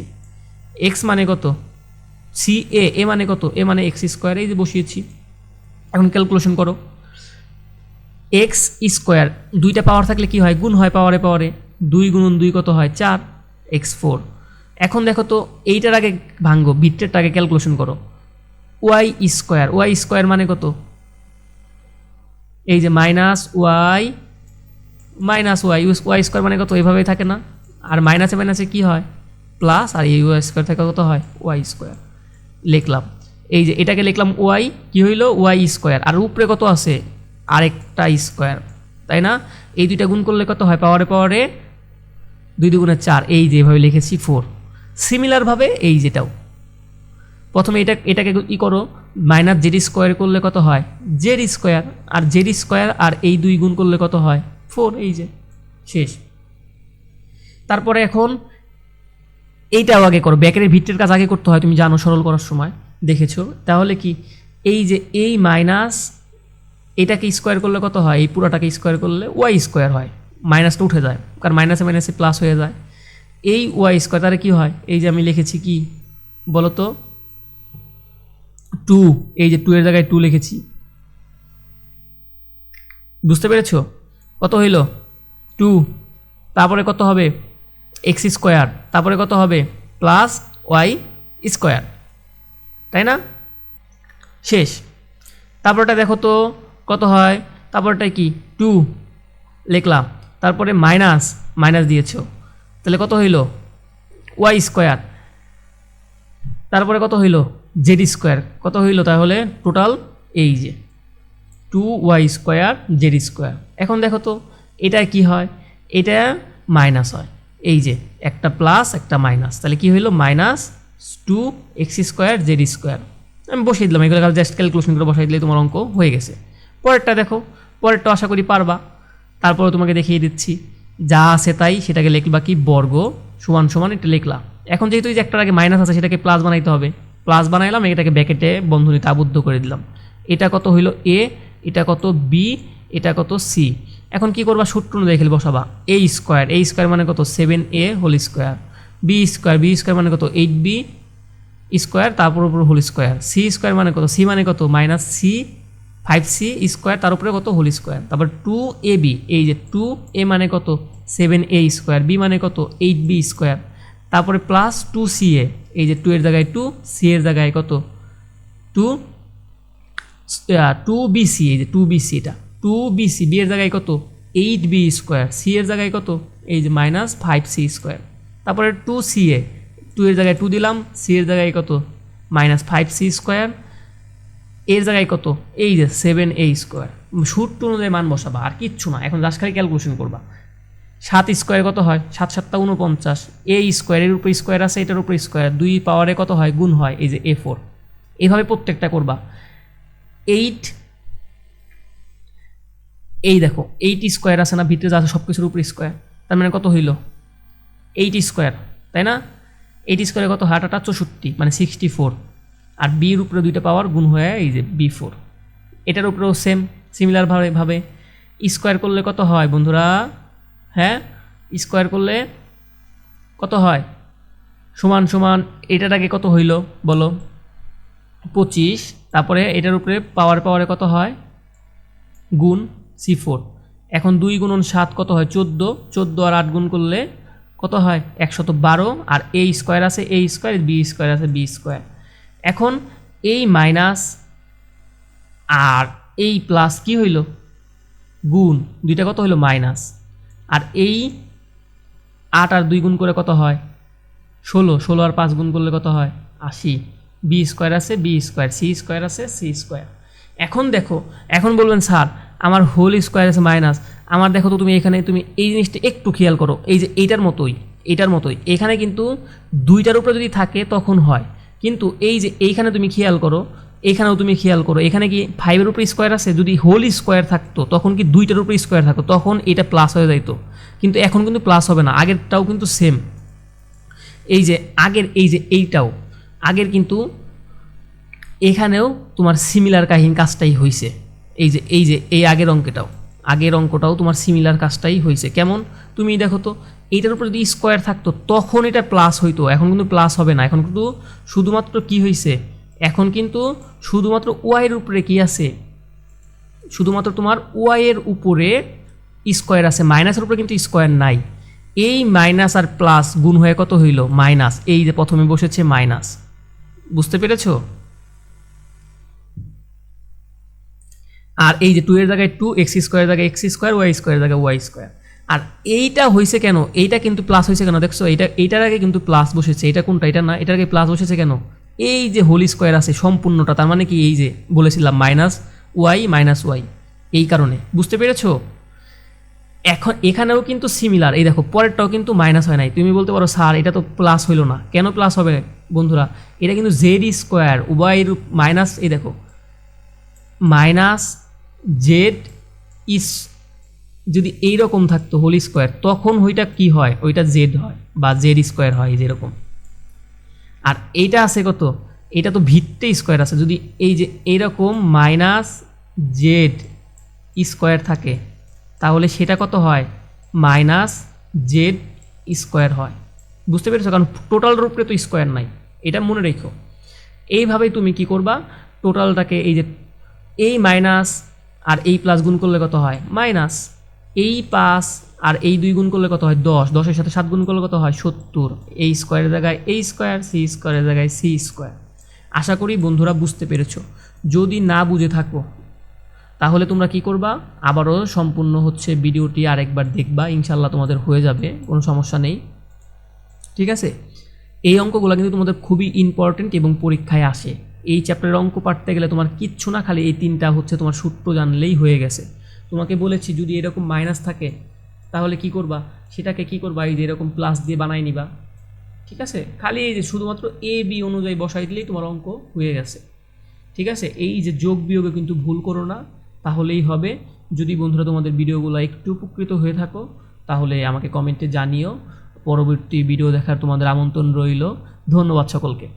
এক্স মানে কত সি এ, এ মানে কত এ মানে এক্স স্কোয়ার, এই যে বসিয়েছি। এখন ক্যালকুলেশন করো, এক্স স্কোয়ার দুইটা পাওয়ার থাকলে কি হয় গুণ হয় পাওয়ারে পাওয়ারে, 2 গুণন 2 কত হয় 4 x4। এখন দেখো তো এইটার আগে ভাঙ্গো, ভিতরেরটা আগে ক্যালকুলেশন করো, ওয়াই স্কোয়ার, ওয়াই স্কোয়ার মানে কত এই যে মাইনাস ওয়াই ওয়াই স্কোয়ার মানে কত এভাবেই থাকে না, আর মাইনাসে মাইনাসে কি হয় প্লাস, আর এই ওয়াই স্কোয়ার থেকে কত হয় ওয়াই স্কোয়ার লিখলাম, এই যে এটাকে লিখলাম ওয়াই, কি হইল ওয়াই স্কোয়ার, আর উপরে কত আছে আরেকটা স্কোয়ার, তাই না। এই দুইটা গুণ করলে কত হয় পাওয়ারে পাওয়ারে 2 2 4, এই যেভাবে লিখেছি 4। সিমিলারভাবে এই যেটাও প্রথমে এটাকে ই করো, মাইনাস জেড স্কোয়ার করলে কত হয় জেড স্কোয়ার, আর জেড স্কোয়ার আর এই 2 গুণ করলে কত হয় 4, এই যে শেষ। তারপরে এখন এইটাও আগে করো, ব্যাকের ভিতরের কাজ আগে করতে হয়, তুমি জানো সরল করার সময় দেখেছো। তাহলে কি এই যে এই মাইনাস এটাকে স্কোয়ার করলে কত হয়, এই পুরোটাকে স্কোয়ার করলে ওয়াই স্কোয়ার হয়, মাইনাসটা উঠে যায়, কারণ মাইনাসে মাইনাসে প্লাস হয়ে যায়। এই ওয়াই স্কোয়ার তাহলে কী হয়, এই যে আমি লিখেছি কি বলো তো, 2, এই যে 2 এর জায়গায় 2 লিখেছি, বুঝতে পেরেছ? কত হইল 2, তারপরে কত হবে এক্স স্কোয়ার, তারপরে কত হবে প্লাস ওয়াই স্কোয়ার, তাই না? শেষ। তারপরটা দেখো তো কত হয়, তারপরটা কি 2 লিখলাম, তারপরে মাইনাস মাইনাস দিয়েছ, তাহলে কত হইল ওয়াই স্কোয়ার, তারপরে কত হইল জেড স্কোয়ার, কত হইল তাহলে টোটাল এই যে 2y স্কোয়ার জেড স্কোয়ার। এখন দেখো তো এটা কি হয়, এটা মাইনাস হয়, এই যে একটা প্লাস একটা মাইনাস, তাহলে কি হইল minus 2x square Z square. আমি বসিয়ে দিলাম, এগুলো জাস্ট ক্যালকুলেশন করে বসাই দিলে তোমার অঙ্ক হয়ে গেছে। পরেরটা দেখো, পরেরটা আশা করি পারবা। তারপরে তোমাকে দেখিয়ে দিচ্ছি, যা আছে তাই সেটাকে লিখবা কি বর্গ সমান সমান এটা লিখলাম। এখন যেহেতু এই যে একটার আগে মাইনাস আছে সেটাকে প্লাস বানাইতে হবে, প্লাস বানাইলাম, এটাকে ব্র্যাকেটে বন্ধনীতে আবদ্ধ করে দিলাম। এটা কত হইল এ, এটা কত বি, এটা কত সি। এখন কি করবা, সূত্র অনুযায়ী খেলে বসাবা। এ স্কোয়ার, এ স্কোয়ার মানে কত 7a whole square, B square, B square মানে কত 8b স্কোয়ার তারপর উপর হোল স্কোয়ার, সি স্কোয়ার মানে কত, সি মানে কত মাইনাস সি 5c স্কোয়ার তার উপরে কত হোল স্কোয়ার, তারপর 2ab, এই যে 2a মানে কত 7a স্কোয়ার, বি মানে কত 8b স্কোয়ার, তারপরে প্লাস 2ca, এই যে 2 এর জায়গায় 2, সি এর জায়গায় কত 2bc, এই যে 2bc, এটা 2bc, বি এর জায়গায় কত 8b স্কোয়ার, সি এর জায়গায় কত এই যে মাইনাস 5c স্কোয়ার, তারপরে 2ca, 2 এর জায়গায় 2 দিলাম, সি এর জায়গায় কত মাইনাস 5c স্কোয়ার, এর জায়গায় কত এই যে 7a স্কোয়ার। সূত্র অনুযায়ী মান বসাবা, আর কিচ্ছু না। এখন জাস্ট খালি ক্যালকুলেশন করবা। 7 স্কোয়ার কত হয়, 7 7 49, এ স্কোয়ার, এর উপর স্কোয়ার আছে, এটার উপর স্কোয়ার, 2 পাওয়ারে কত হয় গুণ হয়, এই যে a4। এইভাবে প্রত্যেকটা করবা। 8, এই দেখো 8 স্কোয়ার আছে না, ভিতরে যা আছে সব কিছুর উপর স্কোয়ার, তার মানে কত হইল 8 স্কোয়ার, তাই না? 8 স্কোয়ারে কত হয় 8 64, মানে 64, আর বির উপরে 2টা পাওয়ার গুণ হয়ে এই যে b4। এটার উপরেও সেম সিমিলারভাবে স্কোয়ার করলে কত হয় বন্ধুরা, হ্যাঁ স্কোয়ার করলে কত হয় সমান সমান, এটার আগে কত হইল বলো 25, তারপরে এটার উপরে পাওয়ারে কত হয় গুণ c4। এখন 2 গুণন 7 কত হয় 14, 14 আর 8 গুণ করলে কত হয় 112, আর a স্কোয়ার আছে a স্কোয়ার, বি স্কোয়ার আছে বি স্কোয়ার। এখন এই মাইনাস আর এই প্লাস কি হইল গুণ, দুইটা কত হইল মাইনাস, আর এই 8 আর 2 গুণ করে কত হয় 16, 16 আর 5 গুণ করলে কত হয় 80, বি স্কোয়ার আছে বি স্কোয়ার, সি স্কোয়ার আছে সি স্কোয়ার। এখন দেখো, এখন বলবেন স্যার আমার হোল স্কোয়ার আছে মাইনাস, আমার দেখো তো তুমি এখানে তুমি এই জিনিসটা একটু খেয়াল করো, এই যে এইটার মতোই এখানে কিন্তু 2টার উপরে যদি থাকে তখন হয়, কিন্তু এই যে এইখানে তুমি খেয়াল করো, এখানেও তুমি খেয়াল করো, এখানে কি 5 এর উপরে স্কোয়ার আছে, যদি হোল স্কোয়ার থাকতো তখন কি 2টার উপরে স্কোয়ার থাকতো, তখন এটা প্লাস হয়ে যাইতো, কিন্তু এখন কিন্তু প্লাস হবে না, আগেরটাও কিন্তু সেম। এই যে আগের এই যে এইটাও আগের কিন্তু এখানেও তোমার সিমিলার কাজটাই হয়েছে, এই যে এই আগের অঙ্কটাও তোমার সিমিলার কাজটাই হয়েছে। কেমন তুমি দেখো তো, এইটার উপর যদি স্কোয়ার থাকতো তখন এটা প্লাস হইতো, এখন কিন্তু প্লাস হবে না, এখন কিন্তু শুধুমাত্র কি হয়েছে, এখন কিন্তু শুধুমাত্র ওয়াইয়ের উপরে কি আছে, শুধুমাত্র তোমার ওয়াইয়ের উপরে স্কোয়ার আছে, মাইনাসের উপরে কিন্তু স্কোয়ার নাই। এই মাইনাস আর প্লাস গুণ হয়ে কত হইল মাইনাস, এই যে প্রথমে বসেছে মাইনাস, বুঝতে পেরেছো? আর এই যে 2 এর জায়গায় 2, এক্স স্কোয়ারের জায়গায় এক্স স্কোয়ার, ওয়াই স্কোয়ারের জায়গায় ওয়াই স্কোয়ার। আর এইটা হয়েছে কেন, এইটা কিন্তু প্লাস হয়েছে কেন দেখছো, এইটার আগে কিন্তু প্লাস বসেছে, এটা কোনটা, এটা না, এটার আগে প্লাস বসেছে কেন, এই যে হোল স্কোয়ার আছে সম্পূর্ণটা, তার মানে কি এই যে বলেছিলাম মাইনাস ওয়াই, এই কারণে, বুঝতে পেরেছো? এখন এখানেও কিন্তু সিমিলার, এই দেখো পরেরটাও কিন্তু মাইনাস হয় নাই। তুমি বলতে পারো স্যার এটা তো প্লাস হইলো না, কেন প্লাস হবে বন্ধুরা, এটা কিন্তু জেড স্কোয়ার ওয়াই মাইনাস, এই দেখো মাইনাস জেড ইস, যদি এইরকম থাকতো হোল স্কোয়ার তখন ওইটা কি হয়, ওইটা জেড হয় বা জেড স্কোয়ার হয় যেরকম। আর এইটা আছে কত, এটা তো ভিত্তে স্কোয়ার আছে, যদি এই যে এইরকম মাইনাস জেড স্কোয়ার থাকে তাহলে সেটা কত হয় মাইনাস জেড স্কোয়ার হয়। বুঝতে পেরেছো? কারণ টোটাল রূপে তো স্কোয়ার নাই, এটা মনে রেখো। এইভাবেই তুমি কি করবা, টোটালটাকে এই যে এই মাইনাস আর এই প্লাস গুণ করলে কত হয় মাইনাস, এই 5 আর এই 2 গুণ করলে কত হয় 10, 10-এর সাথে 7 গুণ করলে কত হয় 70, এই স্কোয়ারের জায়গায় এই স্কোয়ার, সি স্কোয়ারের জায়গায় সি স্কোয়ার। আশা করি বন্ধুরা বুঝতে পেরেছো। যদি না বুঝে থাকো তাহলে তোমরা কি করবা, আবারও সম্পূর্ণ হচ্ছে ভিডিওটি আরেকবার দেখবা, ইনশাল্লাহ তোমাদের হয়ে যাবে, কোনো সমস্যা নেই। ঠিক আছে, এই অঙ্কগুলো কিন্তু তোমাদের খুবই ইম্পর্টেন্ট এবং পরীক্ষায় আসে। এই চ্যাপ্টারের অঙ্ক পাঠতে গেলে তোমার কিচ্ছু না, খালি এই 3টা হচ্ছে তোমার সূত্র জানলেই হয়ে গেছে। তোমাকে বলেছি যদি এরকম মাইনাস থাকে তাহলে কি করবা, সেটাকে কি করবা, এই যে এরকম প্লাস দিয়ে বানাই নিবা। ঠিক আছে, খালি এই যে শুধুমাত্র এ বি অনুযায়ী বসাই দিলেই তোমার অঙ্ক হয়ে গেছে। ঠিক আছে, এই যে যোগ বিয়োগে কিন্তু ভুল করো না, তাহলেই হবে। যদি বন্ধুরা তোমাদের ভিডিওগুলো একটু উপকৃত হয়ে থাকো তাহলে আমাকে কমেন্টে জানিও। পরবর্তী ভিডিও দেখার তোমাদের আমন্ত্রণ রইল। ধন্যবাদ সকলকে।